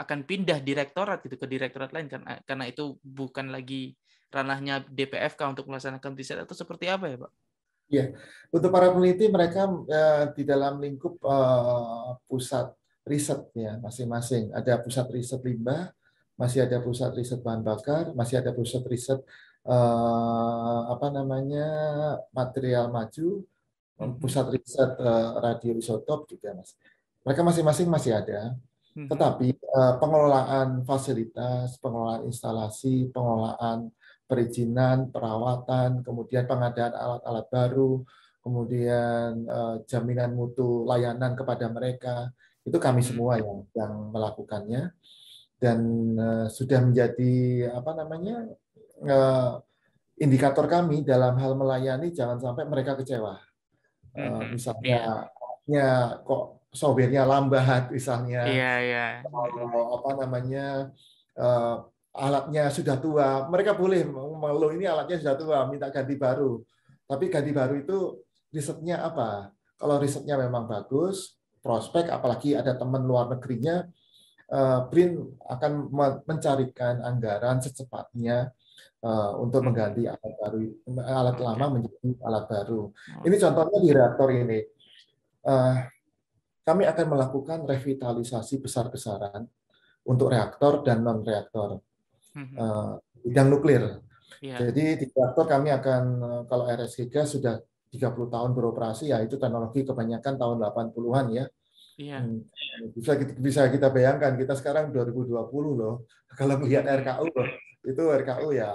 akan pindah direktorat gitu ke direktorat lain karena itu bukan lagi ranahnya DPFK untuk melaksanakan riset, atau seperti apa ya Pak? Ya, untuk para peneliti mereka di dalam lingkup pusat risetnya masing-masing. Ada pusat riset limbah, masih ada pusat riset bahan bakar, masih ada pusat riset material maju, pusat riset radioisotop juga Mas. Mereka masing-masing masih ada. Tetapi pengelolaan fasilitas, pengelolaan instalasi, pengelolaan perizinan, perawatan, kemudian pengadaan alat-alat baru, kemudian jaminan mutu layanan kepada mereka, itu kami semua yang melakukannya, dan sudah menjadi indikator kami dalam hal melayani, jangan sampai mereka kecewa. Misalnya kok software-nya lambat, misalnya alatnya sudah tua, mereka boleh mengeluh ini alatnya sudah tua, minta ganti baru. Tapi ganti baru itu risetnya apa? Kalau risetnya memang bagus, prospek, apalagi ada teman luar negerinya, BRIN akan mencarikan anggaran secepatnya untuk mengganti alat baru, alat lama menjadi alat baru. Ini contohnya di reaktor ini. Kami akan melakukan revitalisasi besar-besaran untuk reaktor dan non-reaktor. Bidang nuklir. Jadi di reaktor kami akan, kalau RSG Gas sudah 30 tahun beroperasi, ya itu teknologi kebanyakan tahun 80-an ya. Bisa kita bayangkan, kita sekarang 2020 loh. Kalau melihat RKU loh, itu RKU ya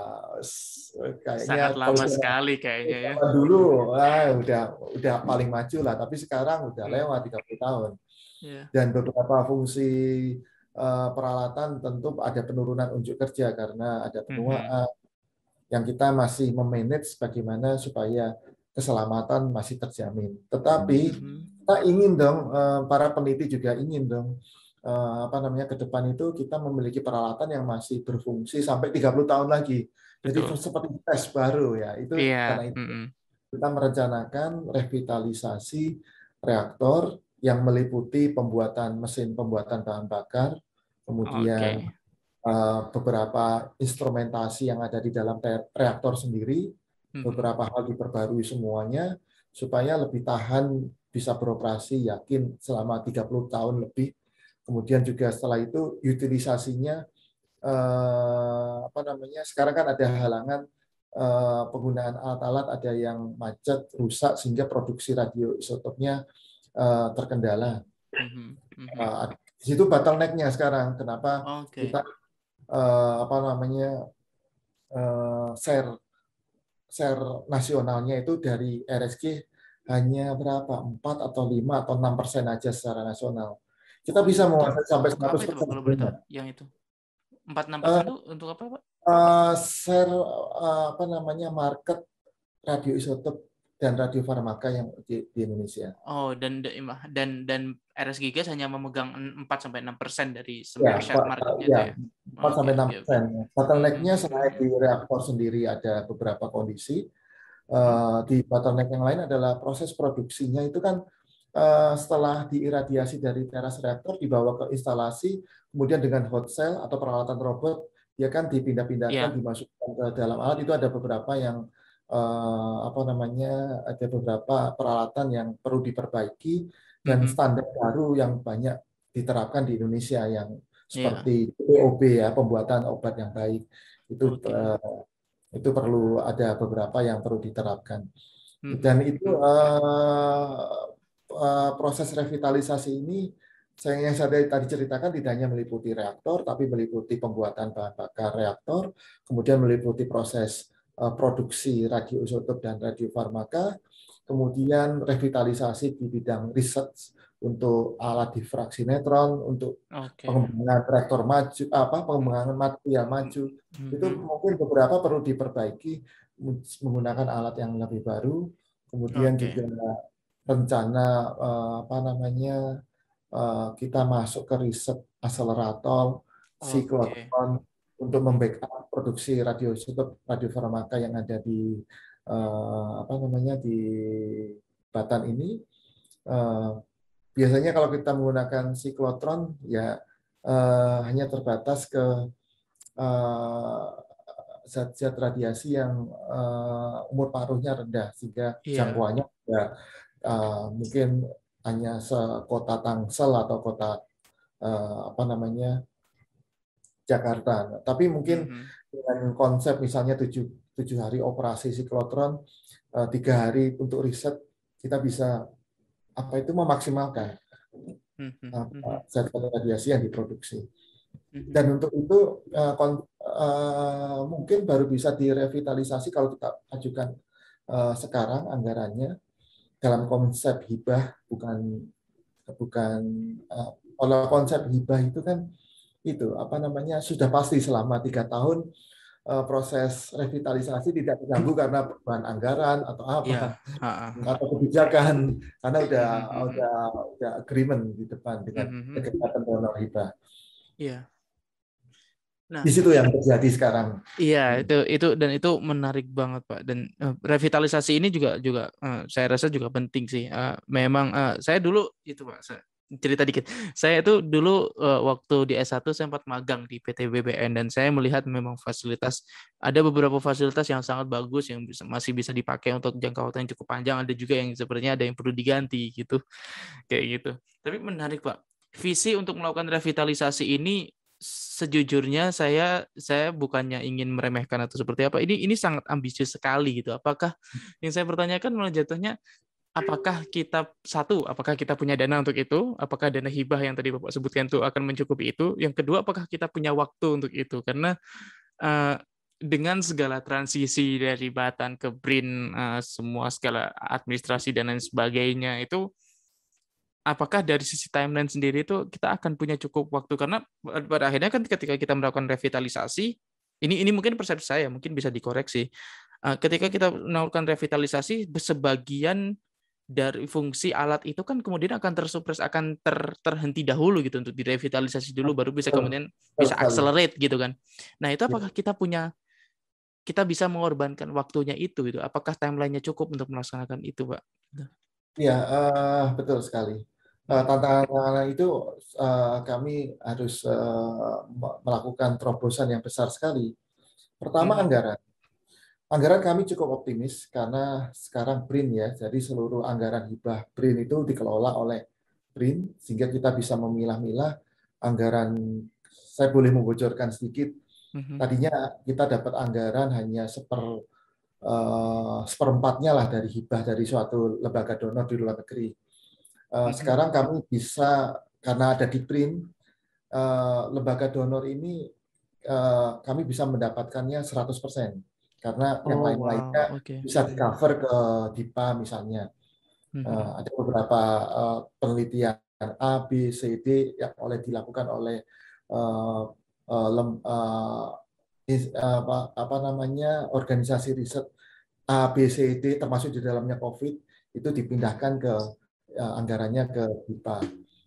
kayaknya sangat lama sekali kayaknya ya. Dulu udah paling maju lah, tapi sekarang udah lewat 30 tahun. Dan beberapa fungsi peralatan tentu ada penurunan unjuk kerja karena ada penuaan, yang kita masih memanage bagaimana supaya keselamatan masih terjamin. Tetapi kita ingin dong, para peneliti juga ingin dong, ke depan itu kita memiliki peralatan yang masih berfungsi sampai 30 tahun lagi. Jadi seperti tes baru ya. Itu karena itu kita merencanakan revitalisasi reaktor yang meliputi pembuatan mesin pembuatan bahan bakar, kemudian beberapa instrumentasi yang ada di dalam reaktor sendiri, beberapa hal diperbarui semuanya supaya lebih tahan, bisa beroperasi yakin selama 30 tahun lebih. Kemudian juga setelah itu utilisasinya sekarang kan ada halangan penggunaan alat-alat, ada yang macet, rusak sehingga produksi radioisotopnya terkendala. Di situ bottleneck-nya sekarang. Kenapa kita share nasionalnya itu dari RSG hanya berapa? 4 atau 5 atau 6% aja secara nasional. Kita bisa menguasai sampai 100%. Yang itu 4-6% itu untuk apa, Pak? Share market radioisotop dan radiofarmaka yang di Indonesia. Oh, dan RSGigas hanya memegang 4-6% dari Ya, semua share marketnya itu ya, ya. 4-6%. Bottleneck-nya selain di reaktor sendiri ada beberapa kondisi. Di bottleneck yang lain adalah proses produksinya itu kan setelah diiradiasi dari teras reaktor dibawa ke instalasi, kemudian dengan hot cell atau peralatan robot, dia kan dipindah-pindahkan, dimasukkan ke dalam alat. Itu ada beberapa yang ada beberapa peralatan yang perlu diperbaiki dan standar baru yang banyak diterapkan di Indonesia yang seperti POB ya, pembuatan obat yang baik. Itu perlu ada beberapa yang perlu diterapkan. Dan itu proses revitalisasi ini yang saya tadi ceritakan tidak hanya meliputi reaktor, tapi meliputi pembuatan bahan bakar reaktor, kemudian meliputi proses produksi radioisotop dan radiofarmaka, kemudian revitalisasi di bidang riset untuk alat difraksi neutron, untuk pengembangan reaktor maju, pengembangan material maju. Itu mungkin beberapa perlu diperbaiki menggunakan alat yang lebih baru. Kemudian juga rencana kita masuk ke riset akselerator, siklotron untuk membackup produksi radioisotop radiofarmaka yang ada di di Batan ini. Biasanya kalau kita menggunakan siklotron ya hanya terbatas ke zat-zat radiasi yang umur paruhnya rendah, sehingga jangkauannya mungkin hanya sekota Tangsel atau kota Jakarta. Tapi mungkin dengan konsep misalnya 7 hari operasi siklotron, 3 hari untuk riset, kita bisa memaksimalkan zat radiasi yang diproduksi. Dan untuk itu mungkin baru bisa direvitalisasi kalau kita ajukan sekarang anggarannya dalam konsep hibah, kalau konsep hibah itu kan sudah pasti selama 3 tahun proses revitalisasi tidak terganggu karena perubahan anggaran atau atau kebijakan, karena udah agreement di depan dengan kegiatan donor hibah. Iya. Nah, di situ yang terjadi sekarang. Iya, itu menarik banget, Pak. Dan revitalisasi ini juga saya rasa juga penting sih. Memang saya dulu itu, Pak, cerita dikit. Saya itu dulu waktu di S1 sempat magang di PT BBN dan saya melihat memang ada beberapa fasilitas yang sangat bagus yang masih bisa dipakai untuk jangka waktu yang cukup panjang, ada juga yang sepertinya ada yang perlu diganti gitu. Kayak gitu. Tapi menarik, Pak. Visi untuk melakukan revitalisasi ini sejujurnya saya bukannya ingin meremehkan atau seperti apa. Ini sangat ambisius sekali gitu. Apakah yang saya pertanyakan malah jatuhnya apakah kita punya dana untuk itu? Apakah dana hibah yang tadi Bapak sebutkan itu akan mencukupi itu? Yang kedua, apakah kita punya waktu untuk itu? Karena dengan segala transisi dari Batan ke BRIN, semua segala administrasi dan lain sebagainya itu, apakah dari sisi timeline sendiri itu kita akan punya cukup waktu? Karena pada akhirnya kan ketika kita melakukan revitalisasi, ini mungkin persepsi saya, mungkin bisa dikoreksi. Ketika kita melakukan revitalisasi, sebagian dari fungsi alat itu kan kemudian akan terhenti dahulu gitu untuk direvitalisasi dulu, baru bisa kemudian bisa accelerate gitu kan. Nah itu apakah kita bisa mengorbankan waktunya itu gitu? Apakah timelinenya cukup untuk melaksanakan itu, Pak? Iya, betul sekali. Tantangan itu kami harus melakukan terobosan yang besar sekali. Pertama, anggaran. Anggaran kami cukup optimis karena sekarang BRIN ya, jadi seluruh anggaran hibah BRIN itu dikelola oleh BRIN, sehingga kita bisa memilah-milah anggaran. Saya boleh membocorkan sedikit. Tadinya kita dapat anggaran hanya seperempatnya lah dari hibah dari suatu lembaga donor di luar negeri. Sekarang kami bisa, karena ada di BRIN, lembaga donor ini kami bisa mendapatkannya 100%. Karena yang lain-lainnya bisa di-cover ke DIPA misalnya. Ada beberapa penelitian A, B, C, D yang dilakukan oleh organisasi riset A, B, C, D termasuk di dalamnya COVID itu dipindahkan ke anggarannya ke HIPA.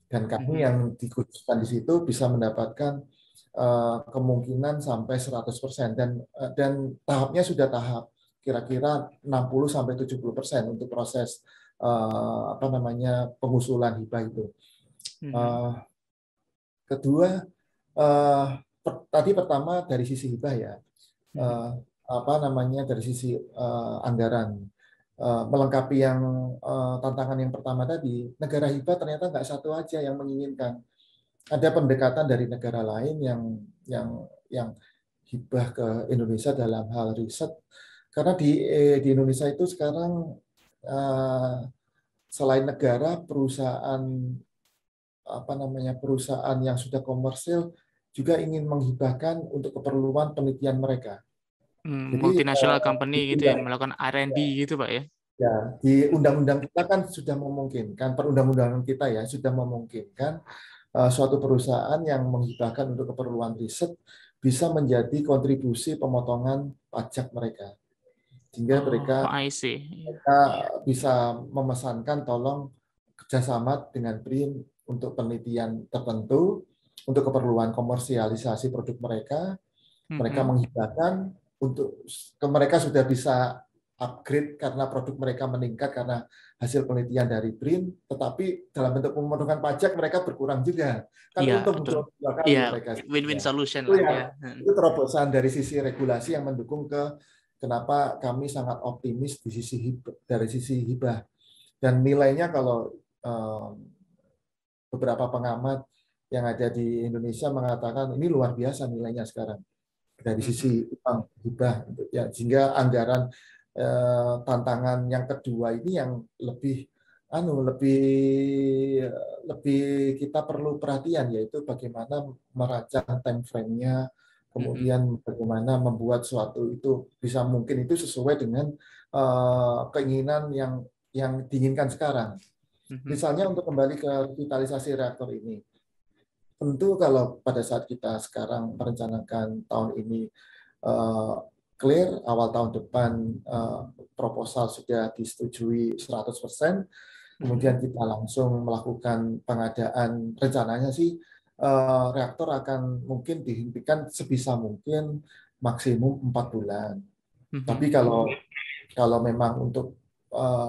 Dan kami yang dikhususkan di situ bisa mendapatkan kemungkinan sampai 100% dan tahapnya sudah tahap kira-kira 60-70% untuk proses pengusulan HIPA itu. Kedua, tadi pertama dari sisi HIPA ya, dari sisi anggaran. Melengkapi yang tantangan yang pertama tadi, negara HIPA ternyata nggak satu aja yang menginginkan. Ada pendekatan dari negara lain yang hibah ke Indonesia dalam hal riset. Karena di Indonesia itu sekarang selain negara, perusahaan perusahaan yang sudah komersil juga ingin menghibahkan untuk keperluan penelitian mereka. Jadi, multinational company gitu ya, melakukan R&D gitu Pak ya? Ya, di undang-undang kita kan sudah memungkinkan, perundang-undangan kita ya sudah memungkinkan suatu perusahaan yang menghibahkan untuk keperluan riset bisa menjadi kontribusi pemotongan pajak mereka. Sehingga mereka bisa memesankan tolong kerjasama dengan BRIN untuk penelitian tertentu, untuk keperluan komersialisasi produk mereka, mereka menghibahkan untuk mereka sudah bisa upgrade karena produk mereka meningkat karena hasil penelitian dari BRIN, tetapi dalam bentuk pemotongan pajak mereka berkurang juga. Kan untung dua kali mereka. Win-win solution itu lah ya. Itu terobosan dari sisi regulasi yang mendukung kenapa kami sangat optimis dari sisi hibah. Dan nilainya kalau beberapa pengamat yang ada di Indonesia mengatakan ini luar biasa nilainya sekarang dari sisi uang hibah, ya, sehingga anggaran tantangan yang kedua ini yang lebih kita perlu perhatian, yaitu bagaimana merancang time frame-nya, kemudian bagaimana membuat suatu itu bisa mungkin itu sesuai dengan keinginan yang diinginkan sekarang. Misalnya untuk kembali ke revitalisasi reaktor ini. Tentu kalau pada saat kita sekarang merencanakan tahun ini clear, awal tahun depan proposal sudah disetujui 100%, kemudian kita langsung melakukan pengadaan, rencananya sih reaktor akan mungkin dihentikan sebisa mungkin maksimum 4 bulan. Tapi kalau memang untuk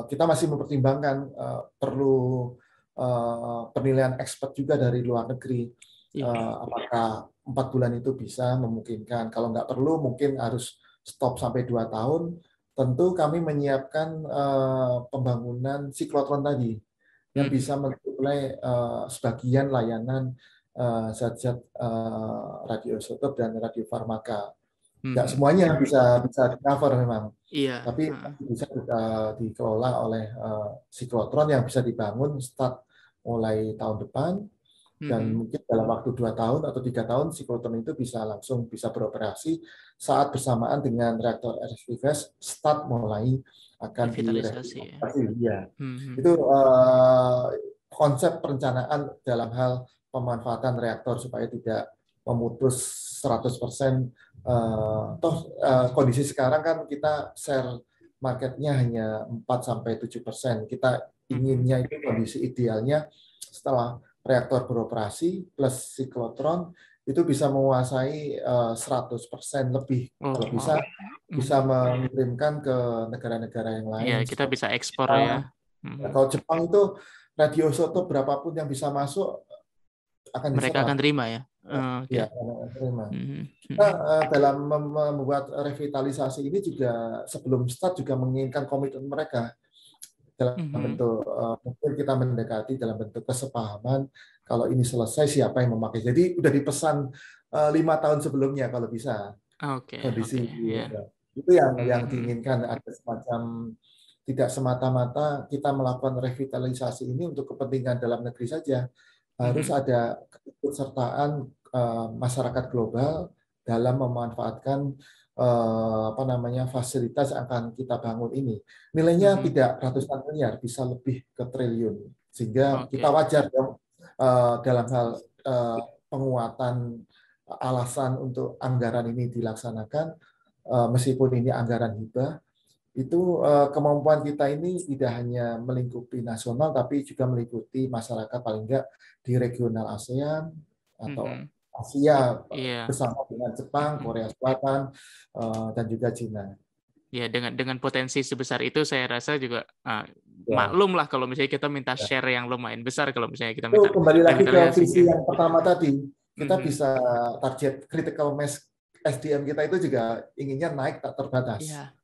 kita masih mempertimbangkan perlu penilaian expert juga dari luar negeri, apakah 4 bulan itu bisa memungkinkan. Kalau nggak perlu mungkin harus stop sampai 2 tahun. Tentu kami menyiapkan pembangunan siklotron tadi yang bisa mensuplai sebagian layanan zat-zat radioisotop dan radiofarmaka. Nggak semuanya bisa di-cover memang. Tapi bisa dikelola oleh siklotron yang bisa dibangun start mulai tahun depan, dan mungkin dalam waktu 2 tahun atau 3 tahun siklotron itu bisa beroperasi saat bersamaan dengan reaktor RSIFES start mulai akan direvitalisasi. Ya. Itu konsep perencanaan dalam hal pemanfaatan reaktor supaya tidak memutus 100%. Kondisi sekarang kan kita share marketnya hanya 4-7%. Kita inginnya itu kondisi idealnya setelah reaktor beroperasi plus siklotron itu bisa menguasai 100% lebih. Kalau bisa mengirimkan ke negara-negara yang lain. Ya, kita bisa ekspor ya. Kalau Jepang itu radioisotop berapapun yang bisa masuk mereka akan terima ya. Ya, terima. Kita dalam membuat revitalisasi ini juga sebelum start juga menginginkan komitmen mereka dalam bentuk mungkin kita mendekati dalam bentuk kesepahaman kalau ini selesai siapa yang memakai. Jadi udah dipesan 5 tahun sebelumnya kalau bisa. Kondisi itu yang diinginkan, ada semacam tidak semata-mata kita melakukan revitalisasi ini untuk kepentingan dalam negeri saja. Harus ada keikutsertaan masyarakat global dalam memanfaatkan fasilitas yang akan kita bangun ini. Nilainya tidak ratusan miliar, bisa lebih ke triliun. Sehingga kita wajar dong dalam hal penguatan alasan untuk anggaran ini dilaksanakan, meskipun ini anggaran hibah, itu kemampuan kita ini tidak hanya melingkupi nasional, tapi juga melingkupi masyarakat paling enggak di regional ASEAN atau Asia Iya. bersama dengan Jepang, Korea Selatan, dan juga Cina. Ya, dengan potensi sebesar itu saya rasa juga Ya. maklum lah kalau misalnya kita minta share yang lumayan besar kalau misalnya kita Itu minta kembali lagi ke revitalisasi. visi yang pertama tadi, kita bisa target critical mass SDM kita itu juga inginnya naik tak terbatas. Iya,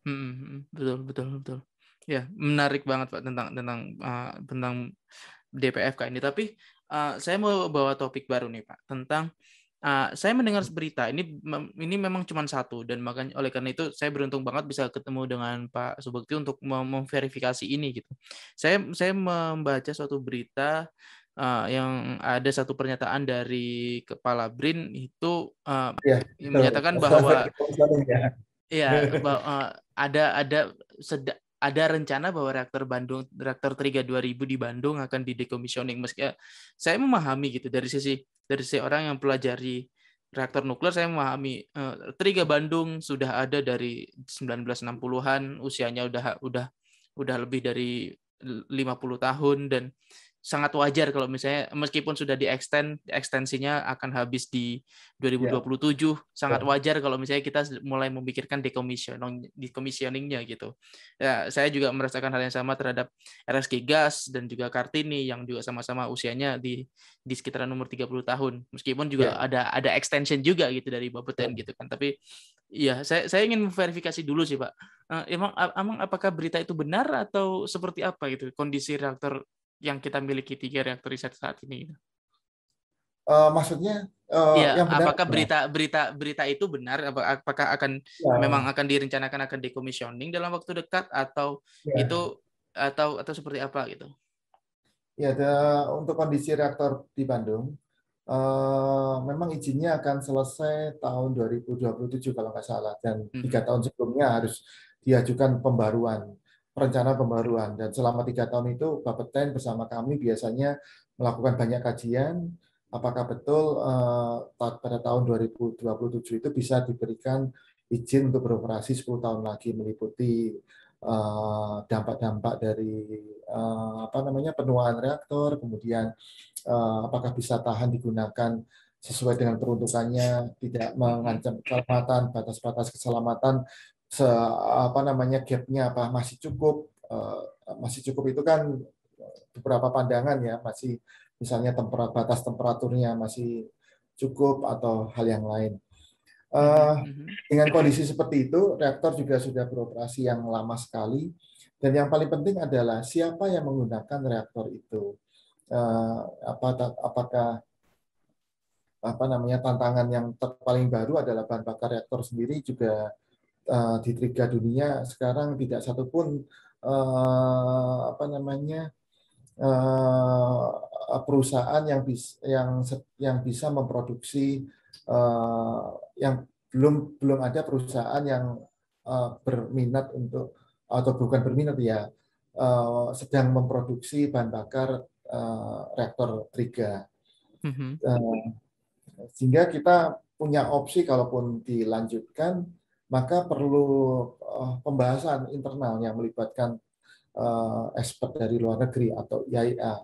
betul. Ya, menarik banget Pak tentang DPFK ini. Tapi saya mau bawa topik baru nih Pak tentang saya mendengar berita ini memang cuma satu, dan makanya oleh karena itu saya beruntung banget bisa ketemu dengan Pak Subekti untuk memverifikasi ini gitu. Saya membaca suatu berita yang ada satu pernyataan dari Kepala BRIN itu menyatakan bahwa ada rencana bahwa reaktor Triga 2000 di Bandung akan didekomisioning. Meski saya memahami gitu dari sisi orang yang pelajari reaktor nuklir, saya memahami Triga Bandung sudah ada dari 1960-an, usianya udah lebih dari 50 tahun, dan sangat wajar kalau misalnya meskipun sudah ekstensinya akan habis di 2027, sangat wajar kalau misalnya kita mulai memikirkan decommissioningnya gitu. Ya, saya juga merasakan hal yang sama terhadap RSG Gas dan juga Kartini yang juga sama-sama usianya di sekitaran umur 30 tahun. Meskipun juga ada extension juga gitu dari Bapeten gitu kan. Tapi ya saya ingin memverifikasi dulu sih Pak. Emang apakah berita itu benar atau seperti apa gitu kondisi reaktor yang kita miliki 3 reaktor riset saat ini? Maksudnya yang benar, apakah berita itu benar? Apakah memang akan direncanakan akan decommissioning dalam waktu dekat atau itu atau seperti apa gitu? Ya, untuk kondisi reaktor di Bandung memang izinnya akan selesai tahun 2027 kalau nggak salah, dan 3 tahun sebelumnya harus diajukan perencanaan pembaruan, dan selama 3 tahun itu Bapeten bersama kami biasanya melakukan banyak kajian apakah betul pada tahun 2027 itu bisa diberikan izin untuk beroperasi 10 tahun lagi, meliputi dampak-dampak dari penuaan reaktor, kemudian apakah bisa tahan digunakan sesuai dengan peruntukannya, tidak mengancam keselamatan, batas-batas keselamatan, gapnya apa masih cukup. Masih cukup itu kan beberapa pandangan ya, masih misalnya batas temperaturnya masih cukup atau hal yang lain. Dengan kondisi seperti itu, reaktor juga sudah beroperasi yang lama sekali, dan yang paling penting adalah siapa yang menggunakan reaktor itu. Apakah tantangan yang paling baru adalah bahan bakar reaktor sendiri juga di Triga dunia sekarang tidak satupun perusahaan yang bisa memproduksi, yang belum ada perusahaan yang berminat untuk, atau bukan berminat ya, sedang memproduksi bahan bakar reaktor Triga. Sehingga kita punya opsi kalaupun dilanjutkan, maka perlu pembahasan internal yang melibatkan expert dari luar negeri atau IAEA.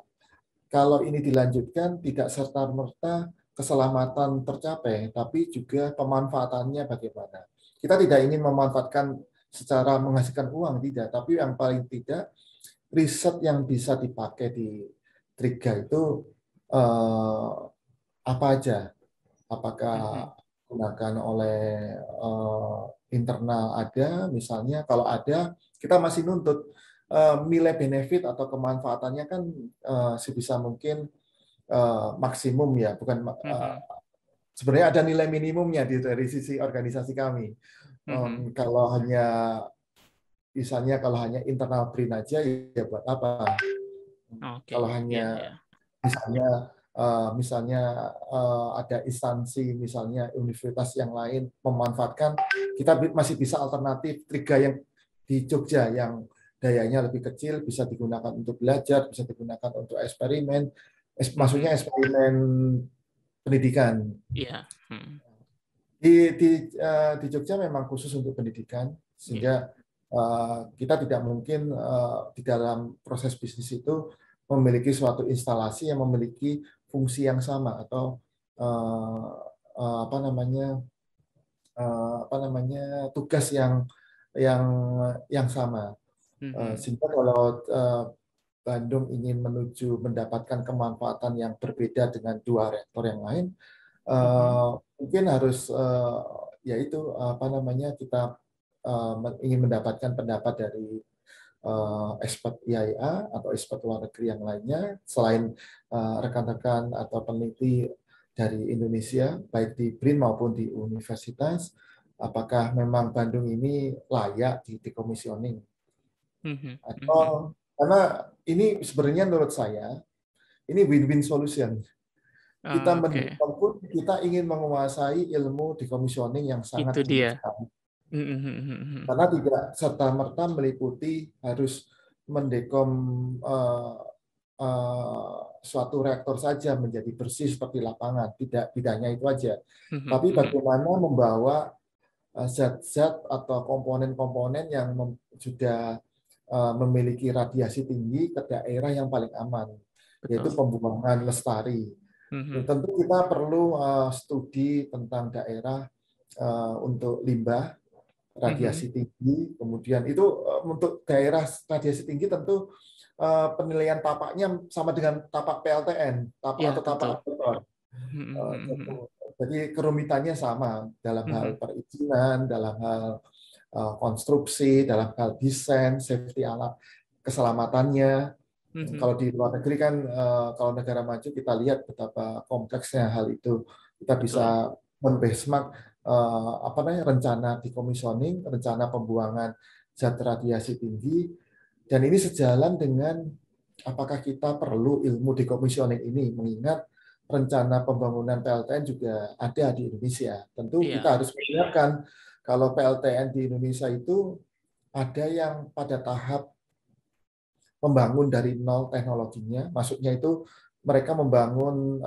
Kalau ini dilanjutkan, tidak serta-merta keselamatan tercapai, tapi juga pemanfaatannya bagaimana. Kita tidak ingin memanfaatkan secara menghasilkan uang, tidak. Tapi yang paling tidak, riset yang bisa dipakai di Triga itu apa aja? Apakah digunakan oleh internal ada, misalnya kalau ada, kita masih nuntut nilai benefit atau kemanfaatannya kan sebisa mungkin maksimum ya, bukan sebenarnya ada nilai minimumnya dari sisi organisasi kami. Kalau hanya misalnya internal BRIN aja ya buat apa? Kalau hanya misalnya ada instansi, misalnya universitas yang lain memanfaatkan, kita masih bisa alternatif Triga yang di Jogja yang dayanya lebih kecil, bisa digunakan untuk belajar, bisa digunakan untuk eksperimen, maksudnya eksperimen pendidikan. Iya. Di Jogja memang khusus untuk pendidikan, sehingga kita tidak mungkin di dalam proses bisnis itu memiliki suatu instalasi yang memiliki fungsi yang sama atau tugas yang sama. Sehingga kalau Bandung ingin mendapatkan kemanfaatan yang berbeda dengan dua reaktor yang lain, mungkin harus kita ingin mendapatkan pendapat dari expert IAEA atau expert luar negeri yang lainnya selain rekan-rekan atau peneliti dari Indonesia baik di BRIN maupun di universitas, apakah memang Bandung ini layak di decommissioning atau karena ini sebenarnya menurut saya ini win-win solution. Kita mendukung, kita ingin menguasai ilmu decommissioning yang sangat tinggi sekali. Karena tidak serta-merta meliputi harus mendekom suatu reaktor saja menjadi bersih seperti lapangan. Tidak hanya itu aja. Tapi bagaimana membawa zat-zat atau komponen-komponen yang sudah memiliki radiasi tinggi ke daerah yang paling aman, yaitu pembuangan lestari. Tentu kita perlu studi tentang daerah untuk limbah radiasi tinggi, kemudian itu untuk daerah radiasi tinggi tentu penilaian tapaknya sama dengan tapak PLTN, atau tapak kotor. Jadi kerumitannya sama dalam hal perizinan, dalam hal konstruksi, dalam hal desain, safety alat, keselamatannya. Kalau di luar negeri kan, kalau negara maju kita lihat betapa kompleksnya hal itu. Kita bisa men-benchmark rencana decommissioning, rencana pembuangan zat radiasi tinggi, dan ini sejalan dengan apakah kita perlu ilmu decommissioning ini, mengingat rencana pembangunan PLTN juga ada di Indonesia. Tentu kita harus menyiapkan kalau PLTN di Indonesia itu ada yang pada tahap membangun dari nol teknologinya, maksudnya itu mereka membangun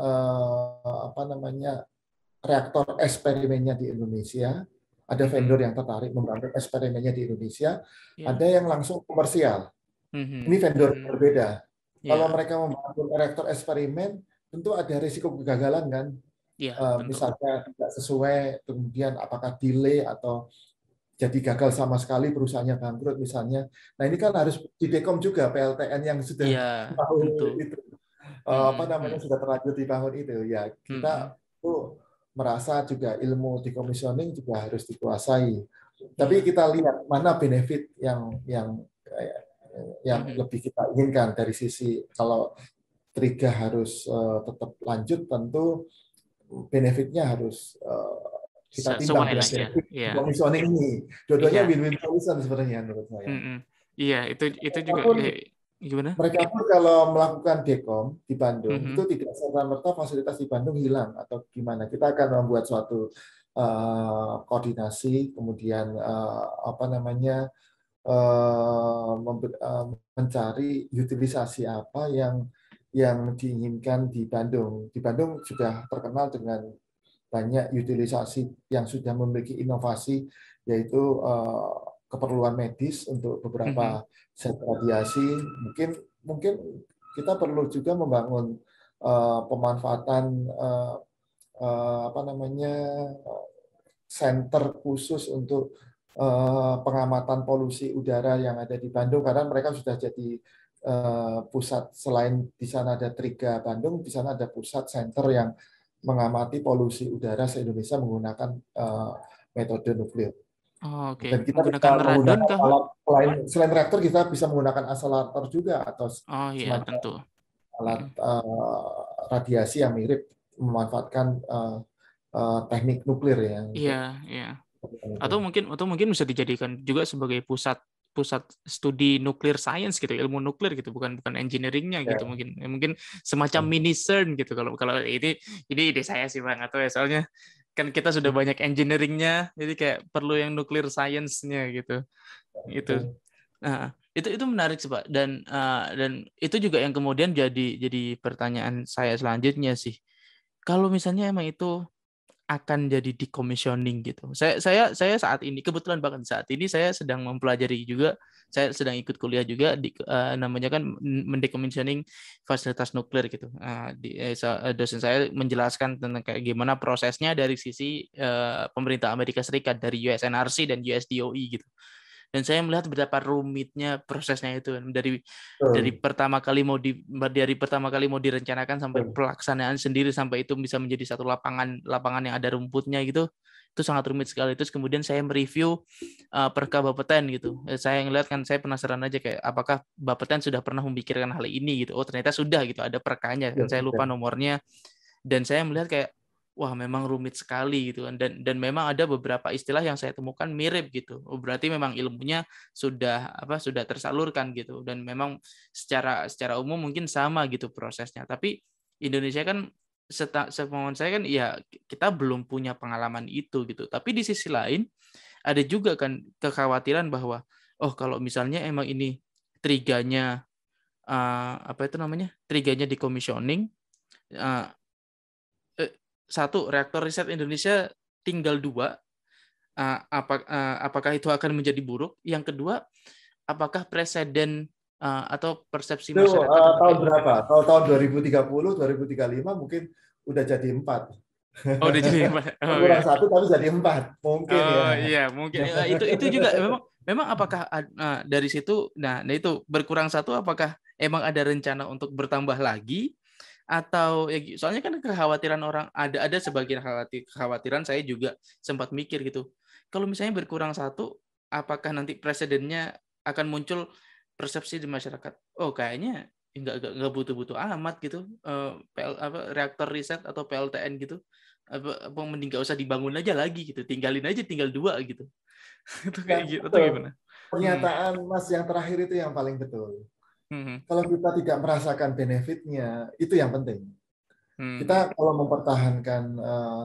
reaktor eksperimennya di Indonesia, ada vendor yang tertarik membangun eksperimennya di Indonesia, ada yang langsung komersial. Ini vendor berbeda. Kalau mereka membangun reaktor eksperimen, tentu ada risiko kegagalan kan. Misalnya tidak sesuai, kemudian apakah delay atau jadi gagal sama sekali, perusahaannya bangkrut misalnya. Nah ini kan harus didekom juga PLTN yang sudah dibangun itu, sudah terlanjur dibangun itu. Ya kita tuh merasa juga ilmu decommissioning juga harus dikuasai. Tapi kita lihat mana benefit yang lebih kita inginkan dari sisi kalau Triga harus tetap lanjut, tentu benefitnya harus kita timbang dengan benefit decommissioning ini. Dua-duanya win-win solution sebenarnya menurut saya. Iya, itu juga gimana? Mereka pun kalau melakukan dekom di Bandung itu tidak serta-merta fasilitas di Bandung hilang atau gimana. Kita akan membuat suatu koordinasi, kemudian mencari utilisasi apa yang diinginkan di Bandung. Di Bandung sudah terkenal dengan banyak utilisasi yang sudah memiliki inovasi, yaitu keperluan medis untuk beberapa zat radiasi. Mungkin kita perlu juga membangun pemanfaatan center khusus untuk pengamatan polusi udara yang ada di Bandung, karena mereka sudah jadi pusat. Selain di sana ada Triga Bandung, di sana ada pusat center yang mengamati polusi udara se-Indonesia menggunakan metode nuklir. Dan kita menggunakan radon selain reaktor, kita bisa menggunakan acelerator juga atau semacam alat radiasi yang mirip, memanfaatkan teknik nuklir ya. Iya. Atau mungkin bisa dijadikan juga sebagai pusat studi nuklir science gitu, ilmu nuklir gitu, bukan engineering-nya gitu. Mungkin semacam mini CERN gitu. Kalau ini ide saya sih Bang, atau ya soalnya kan kita sudah banyak engineering-nya, jadi kayak perlu yang nuklir science-nya gitu. Itu. Nah, itu menarik sih Pak, dan itu juga yang kemudian jadi pertanyaan saya selanjutnya sih. Kalau misalnya emang itu akan jadi decommissioning gitu. Saya saat ini kebetulan banget saat ini saya sedang mempelajari juga, saya sedang ikut kuliah juga di namanya kan mendecommissioning fasilitas nuklir gitu. Dosen saya menjelaskan tentang kayak gimana prosesnya dari sisi pemerintah Amerika Serikat, dari USNRC dan USDOE gitu. Dan saya melihat betapa rumitnya prosesnya itu dari pertama kali mau direncanakan sampai pelaksanaan sendiri, sampai itu bisa menjadi satu lapangan yang ada rumputnya gitu. Itu sangat rumit sekali. Terus kemudian saya mereview perka Bapeten gitu. Saya ngeliat kan, saya penasaran aja kayak apakah Bapeten sudah pernah memikirkan hal ini gitu. Oh ternyata sudah gitu, ada perkanya kan, saya lupa nomornya. Dan saya melihat kayak wah memang rumit sekali gitu kan, dan memang ada beberapa istilah yang saya temukan mirip gitu. Oh, berarti memang ilmunya sudah tersalurkan gitu, dan memang secara umum mungkin sama gitu prosesnya. Tapi Indonesia kan sepengetahuan saya kan ya kita belum punya pengalaman itu gitu. Tapi di sisi lain ada juga kan kekhawatiran bahwa kalau misalnya emang ini triggernya triggernya decommissioning, satu, reaktor riset Indonesia tinggal 2, apakah itu akan menjadi buruk? Yang kedua, apakah presiden atau persepsi itu masyarakat tahun berapa? Kalau tahun 2030, 2035 mungkin udah jadi 4. udah jadi 4. Kurang 1 tapi jadi 4 mungkin ya. Iya, mungkin itu juga memang apakah dari situ, nah itu berkurang 1, apakah emang ada rencana untuk bertambah lagi? Atau ya, soalnya kan kekhawatiran orang, ada sebagian kekhawatiran, saya juga sempat mikir gitu, kalau misalnya berkurang 1, apakah nanti presidennya akan muncul persepsi di masyarakat, kayaknya nggak butuh amat gitu, reaktor riset atau PLTN gitu, apa mending nggak usah dibangun aja lagi gitu, tinggal 2 gitu. Itu kayak gitu atau gimana? Pernyataan Mas yang terakhir itu yang paling betul. Kalau kita tidak merasakan benefitnya, itu yang penting. Kita kalau mempertahankan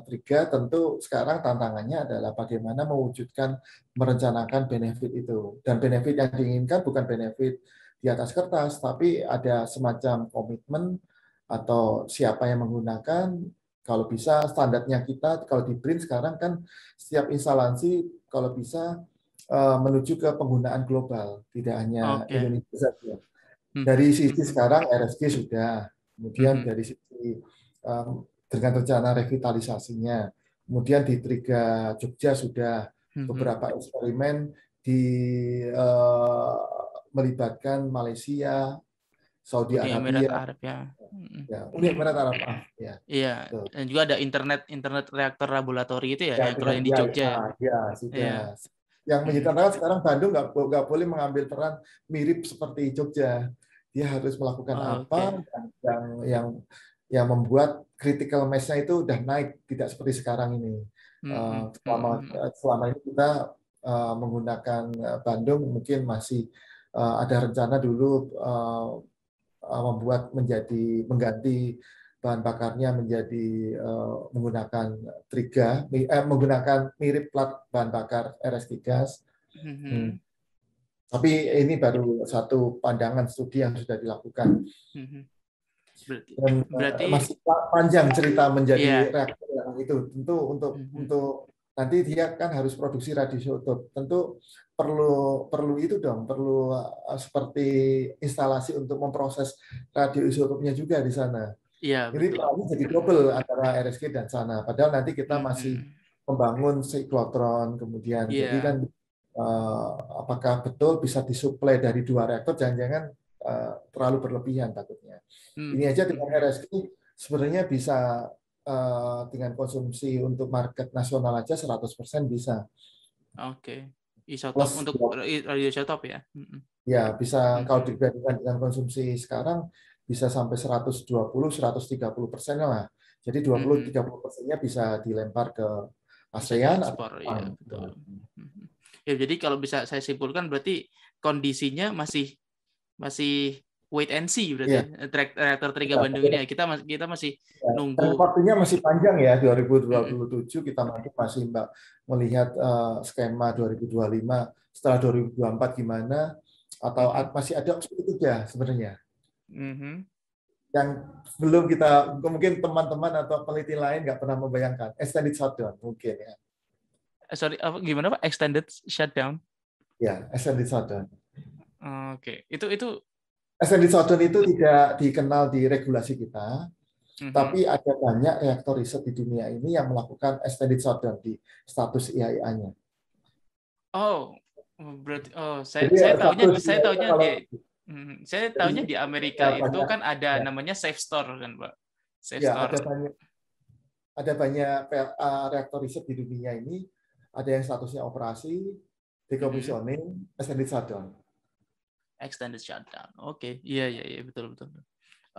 Triga, tentu sekarang tantangannya adalah bagaimana mewujudkan, merencanakan benefit itu. Dan benefit yang diinginkan bukan benefit di atas kertas, tapi ada semacam komitmen atau siapa yang menggunakan. Kalau bisa standarnya kita, kalau di BRIN sekarang kan setiap instalasi kalau bisa menuju ke penggunaan global, tidak hanya Indonesia saja. Dari sisi sekarang RSG sudah, kemudian dari sisi dengan rencana revitalisasinya, kemudian di Triga Jogja sudah beberapa eksperimen melibatkan Malaysia, Saudi Arabia, Uni Emirat Arab ya. Iya. Dan juga ada internet reaktor laboratori itu ya, yang di Jogja. Sudah. Yang menyatakan sekarang Bandung nggak boleh mengambil peran mirip seperti Jogja. Dia harus melakukan apa yang membuat critical mass-nya itu udah naik, tidak seperti sekarang ini. Selama ini kita menggunakan Bandung, mungkin masih ada rencana dulu mengganti bahan bakarnya menjadi menggunakan Triga, menggunakan mirip plat bahan bakar RSG gas. Tapi ini baru satu pandangan studi yang sudah dilakukan. Berarti masih panjang cerita menjadi reaktor yang itu. Tentu untuk nanti dia kan harus produksi radioisotop. Tentu perlu itu dong, perlu seperti instalasi untuk memproses radioisotopnya juga di sana. Iya, jadi ini jadi double antara RSG dan sana. Padahal nanti kita masih membangun siklotron, kemudian jadi kan apakah betul bisa disuplai dari 2 reaktor? Jangan-jangan terlalu berlebihan takutnya. Ini aja dengan RSG sebenarnya bisa dengan konsumsi untuk market nasional aja 100% bisa. Isotop untuk radioisotop ya? Ya bisa, kalau dibandingkan dengan konsumsi sekarang bisa sampai 120-130% lah. Jadi 20-30%-nya bisa dilempar ke ASEAN atau betul. Ya, jadi kalau bisa saya simpulkan berarti kondisinya masih wait and see berarti reaktor Triga Bandung ini ya. Kita masih nunggu. Waktunya masih panjang ya, 2027 kita masih melihat skema 2025, setelah 2024 gimana, atau masih ada opsi ketiga sebenarnya. yang belum kita, mungkin teman-teman atau peneliti lain nggak pernah membayangkan. Extended shutdown mungkin ya. Sorry, gimana Pak? Extended shutdown? Ya, extended shutdown. Oke. Itu Extended shutdown itu tidak dikenal di regulasi kita, tapi ada banyak reaktor riset di dunia ini yang melakukan extended shutdown di status IAEA-nya. Oh, berarti saya tahunya di Amerika itu banyak, kan ada namanya safe store kan, Pak. Safe ya, store. Ada banyak reaktor riset di dunia ini, ada yang statusnya operasi, decommissioning, extended shutdown. Extended shutdown. Oke. Iya betul.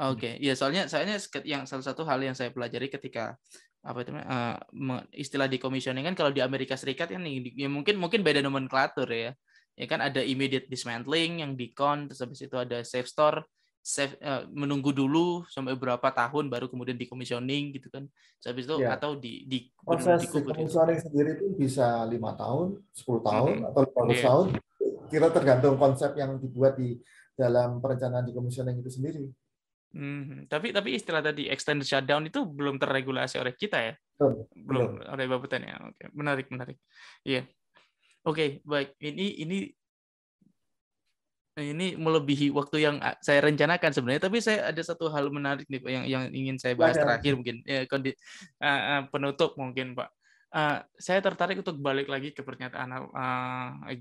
Oke. Iya, soalnya yang salah satu hal yang saya pelajari ketika istilah decommissioning kan kalau di Amerika Serikat kan ya mungkin beda nomenklatur ya. Ya kan ada immediate dismantling yang decon, terus habis itu ada safe store, menunggu dulu sampai berapa tahun baru kemudian decommissioning gitu kan. Terus habis itu ya. atau di proses dikubur decommissioning sendiri itu bisa 5 tahun, 10 tahun atau 15 Yeah. tahun. Kira tergantung konsep yang dibuat di dalam perencanaan decommissioning itu sendiri. Tapi istilah tadi extended shutdown itu belum terregulasi oleh kita ya? Belum oleh Bapeten ya. Oke, menarik. Iya. Oke, baik. Ini melebihi waktu yang saya rencanakan sebenarnya, tapi saya ada satu hal menarik nih Pak yang ingin saya bahas terakhir mungkin ya, penutup mungkin Pak. Saya tertarik untuk balik lagi ke pernyataan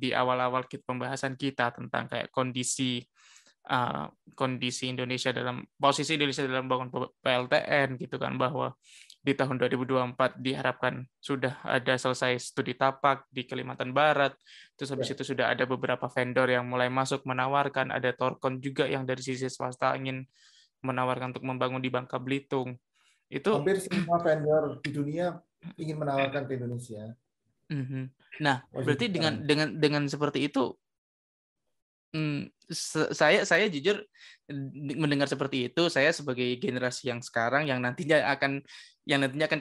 di awal-awal pembahasan kita tentang kayak kondisi Indonesia posisi Indonesia dalam membangun PLTN gitu kan, bahwa di tahun 2024 diharapkan sudah ada selesai studi tapak di Kalimantan Barat, terus habis itu sudah ada beberapa vendor yang mulai masuk menawarkan, ada Torkon juga yang dari sisi swasta ingin menawarkan untuk membangun di Bangka Belitung. Itu hampir semua vendor di dunia ingin menawarkan ke Indonesia. Nah, berarti dengan seperti itu saya jujur mendengar seperti itu, saya sebagai generasi yang sekarang yang nantinya akan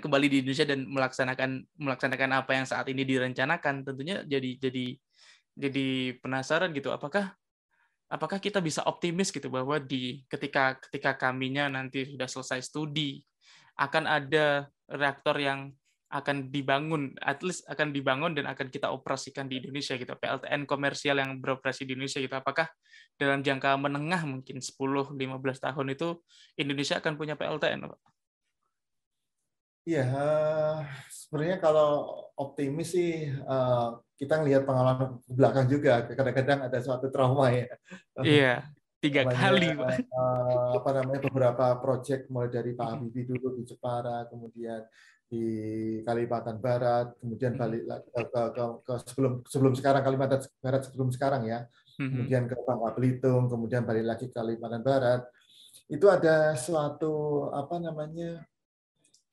kembali di Indonesia dan melaksanakan apa yang saat ini direncanakan, tentunya jadi penasaran gitu, apakah kita bisa optimis gitu bahwa ketika kaminya nanti sudah selesai studi akan ada reaktor yang akan dibangun, at least akan dibangun dan akan kita operasikan di Indonesia gitu, PLTN komersial yang beroperasi di Indonesia gitu. Apakah dalam jangka menengah mungkin 10-15 tahun itu Indonesia akan punya PLTN, Pak? Iya, sebenarnya kalau optimis sih kita ngelihat pengalaman belakang juga, kadang-kadang ada suatu trauma ya. Iya, 3 kali, Pak. Beberapa proyek mulai dari Pak Habibie dulu di Jepara, kemudian di Kalimantan Barat, kemudian balik ke sebelum sekarang Kalimantan Barat sebelum sekarang ya, kemudian ke Bangka Belitung, kemudian balik lagi ke Kalimantan Barat. Itu ada suatu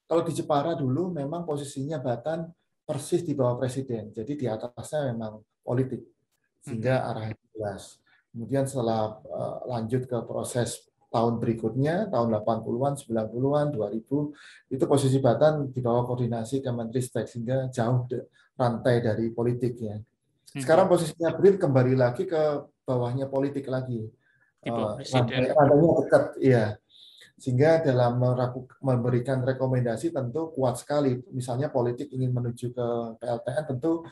kalau di Jepara dulu memang posisinya Batan persis di bawah presiden, jadi di atasnya memang politik sehingga arahnya jelas. Kemudian setelah lanjut ke proses tahun berikutnya, tahun 80-an, 90-an, 2000, itu posisi Batan di bawah koordinasi Kemenristek, sehingga jauh rantai dari politiknya. Sekarang posisinya BRIN kembali lagi ke bawahnya politik lagi. Rantainya dekat, ya. Sehingga dalam memberikan rekomendasi tentu kuat sekali. Misalnya politik ingin menuju ke PLTN, tentu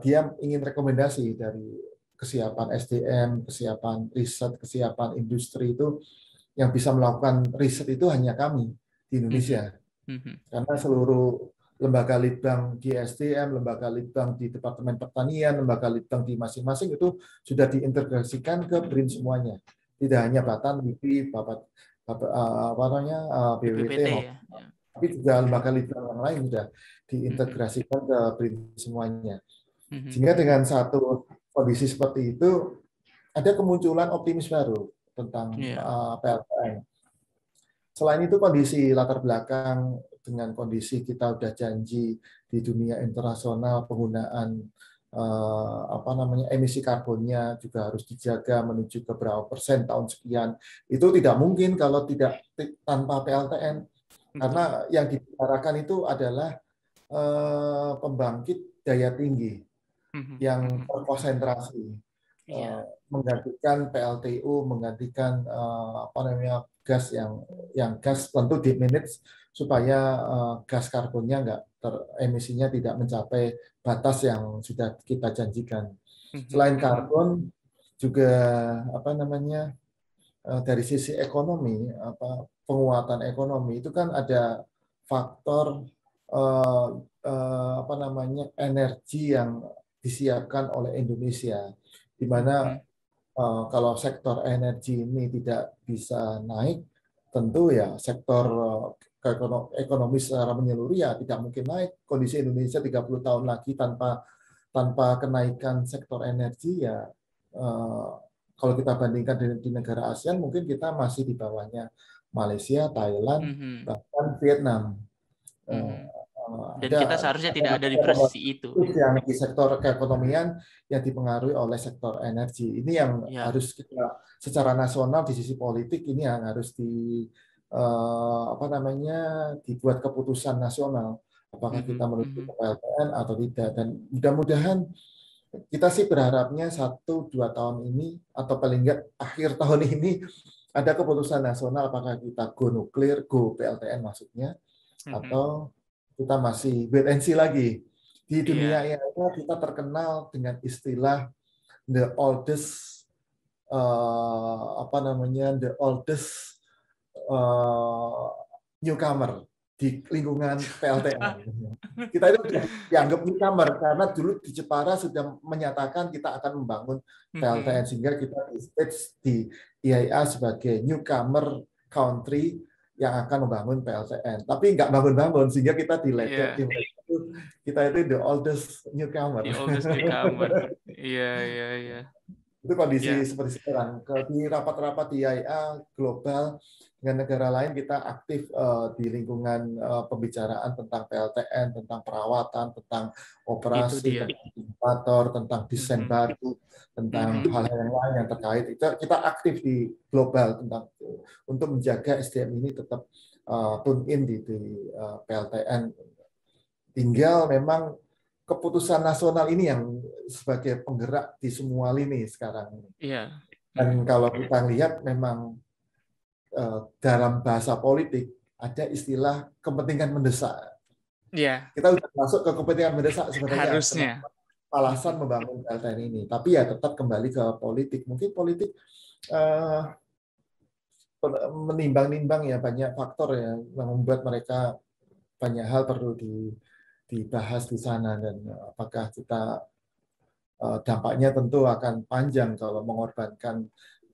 dia ingin rekomendasi dari kesiapan SDM, kesiapan riset, kesiapan industri itu yang bisa melakukan riset itu hanya kami di Indonesia. Karena seluruh lembaga litbang di SDM, lembaga litbang di Departemen Pertanian, lembaga litbang di masing-masing itu sudah diintegrasikan ke BRIN semuanya. Tidak hanya Batan, LIPI, BWT, tapi juga lembaga litbang yang lain sudah diintegrasikan ke BRIN semuanya. Sehingga dengan satu kondisi seperti itu, ada kemunculan optimis baru tentang PLTN. Selain itu, kondisi latar belakang dengan kondisi kita udah janji di dunia internasional penggunaan emisi karbonnya juga harus dijaga menuju ke berapa persen tahun sekian. Itu tidak mungkin kalau tanpa PLTN, karena yang dibicarakan itu adalah pembangkit daya tinggi yang terkonsentrasi. menggantikan PLTU, menggantikan gas yang gas tentu di manage supaya gas karbonnya emisinya tidak mencapai batas yang sudah kita janjikan. Selain karbon juga dari sisi ekonomi, penguatan ekonomi itu kan ada faktor energi yang disiapkan oleh Indonesia, di mana kalau sektor energi ini tidak bisa naik, tentu ya sektor ekonomi secara menyeluruh ya tidak mungkin naik. Kondisi Indonesia 30 tahun lagi tanpa kenaikan sektor energi ya, kalau kita bandingkan di negara ASEAN mungkin kita masih di bawahnya Malaysia, Thailand, bahkan Vietnam. Dan kita seharusnya tidak ada di posisi itu. Yang di sektor keekonomian yang dipengaruhi oleh sektor energi. Ini yang harus kita secara nasional di sisi politik ini yang harus dibuat keputusan nasional. Apakah kita menuju ke PLTN atau tidak. Dan mudah-mudahan kita sih berharapnya 1-2 tahun ini atau paling nggak akhir tahun ini ada keputusan nasional apakah kita go nuklir, go PLTN maksudnya, atau kita masih wait and see lagi. Di dunia ini kita terkenal dengan istilah the oldest newcomer di lingkungan PLTN. Kita itu dianggap newcomer karena dulu di Jepara sudah menyatakan kita akan membangun PLTN, sehingga kita di IAEA sebagai newcomer country yang akan membangun PLTN, tapi nggak bangun-bangun sehingga kita diledek kita itu the oldest newcomer. The oldest newcomer. Iya. Itu kondisi seperti sekarang. Di rapat-rapat di IAEA global dengan negara lain kita aktif di lingkungan pembicaraan tentang PLTN, tentang perawatan, tentang operasi, tentang indikator, tentang desain baru, tentang hal-hal yang lain yang terkait. Kita aktif di global tentang untuk menjaga SDM ini tetap tune in di PLTN. Tinggal memang keputusan nasional ini yang sebagai penggerak di semua lini sekarang. Iya. Dan kalau kita lihat memang dalam bahasa politik ada istilah kepentingan mendesak. Iya. Kita sudah masuk ke kepentingan mendesak sebenarnya. Harusnya. Alasan membangun PLTN ini, tapi ya tetap kembali ke politik. Mungkin politik menimbang-nimbang ya banyak faktor ya yang membuat mereka banyak hal perlu dibahas di sana, dan apakah kita dampaknya tentu akan panjang kalau mengorbankan.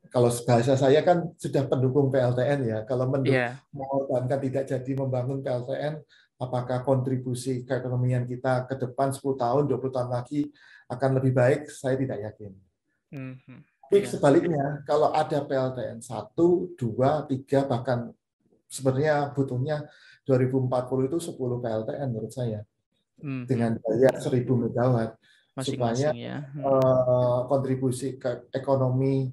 Kalau bahasa saya kan sudah pendukung PLTN ya, kalau mengorbankan tidak jadi membangun PLTN, apakah kontribusi keekonomian kita ke depan 10 tahun, 20 tahun lagi akan lebih baik? Saya tidak yakin. Tapi sebaliknya, kalau ada PLTN 1, 2, 3, bahkan sebenarnya butuhnya 2040 itu 10 PLTN menurut saya. Dengan daya 1000 megawatt. Supaya kontribusi ke ekonomi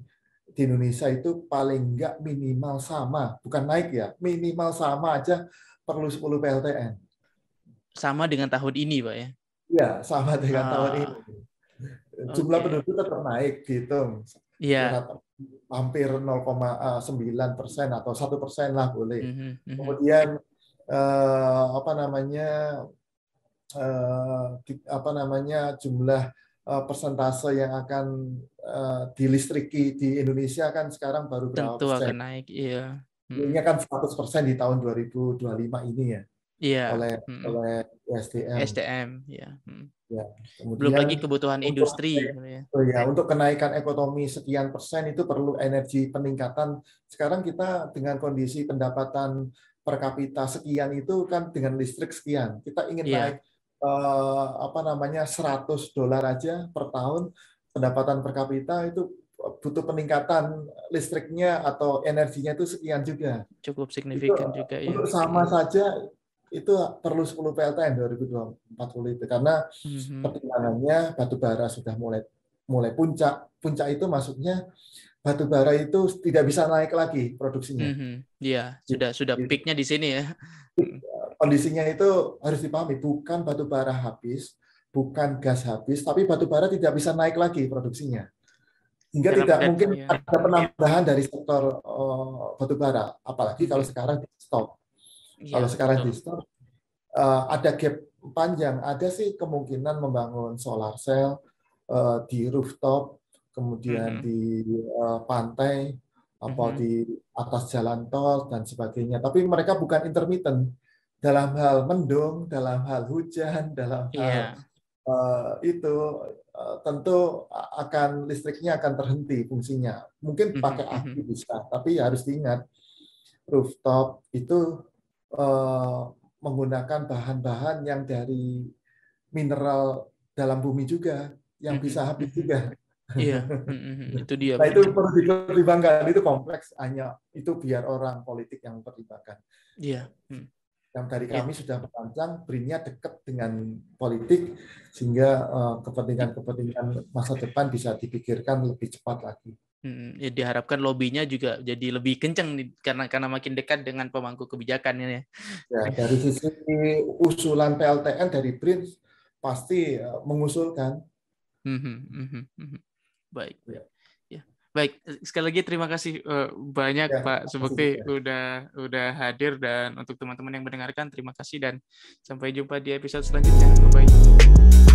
di Indonesia itu paling enggak minimal sama. Bukan naik ya, minimal sama aja perlu 10 PLTN. Sama dengan tahun ini, Pak ya? Iya, sama dengan tahun ini. Jumlah penduduk tetap naik, dihitung. Hampir 0,9% atau 1% lah boleh. Kemudian jumlah persentase yang akan dilistriki di Indonesia kan sekarang baru berapa tentu persen? Akan naik, iya. Ini kan 100% di tahun 2025 ini ya. Iya. Oleh SDM, ya. Ya. Kemudian, belum lagi kebutuhan industri. Untuk kenaikan ekonomi sekian persen itu perlu energi peningkatan. Sekarang kita dengan kondisi pendapatan per kapita sekian itu kan dengan listrik sekian. Kita ingin naik $100 aja per tahun pendapatan per kapita itu butuh peningkatan listriknya atau energinya itu sekian juga. Cukup signifikan itu, juga ya. Untuk sama saja itu perlu 10 PLTN 2040 itu karena pertimbangannya batu bara sudah mulai puncak. Puncak itu maksudnya batu bara itu tidak bisa naik lagi produksinya. Iya, sudah peak-nya di sini ya. Kondisinya itu harus dipahami, bukan batu bara habis, bukan gas habis, tapi batu bara tidak bisa naik lagi produksinya. Sehingga Dalam tidak dan- mungkin ya. ada penambahan dari sektor batubara, apalagi kalau sekarang di stop. Iya, Kalau sekarang betul. di stop, ada gap panjang. Ada sih kemungkinan membangun solar cell di rooftop, kemudian Mhm. di pantai, apa Mhm. di atas jalan tol dan sebagainya. Tapi mereka bukan intermittent dalam hal mendung, dalam hal hujan, dalam hal Iya. itu tentu akan listriknya akan terhenti fungsinya. Mungkin Mhm. pakai Mhm. aki bisa, tapi harus diingat rooftop itu menggunakan bahan-bahan yang dari mineral dalam bumi juga, yang bisa habis Mhm. juga. Iya. Mhm. Itu dia Nah itu berarti. perlu dipertimbangkan, itu kompleks, hanya itu biar orang politik yang mempertimbangkan. Iya. Yang dari Iya. kami sudah merancang, BRIN-nya dekat dengan politik, sehingga kepentingan-kepentingan masa depan bisa dipikirkan lebih cepat lagi. Ya, diharapkan lobbynya juga jadi lebih kencang nih, karena makin dekat dengan pemangku kebijakan ini. Ya, dari sisi usulan PLTN dari BRIN pasti mengusulkan. Baik. Ya. Ya. Baik, sekali lagi terima kasih banyak Ya, Pak Subekti juga. udah hadir, dan untuk teman-teman yang mendengarkan terima kasih dan sampai jumpa di episode selanjutnya. Bye-bye.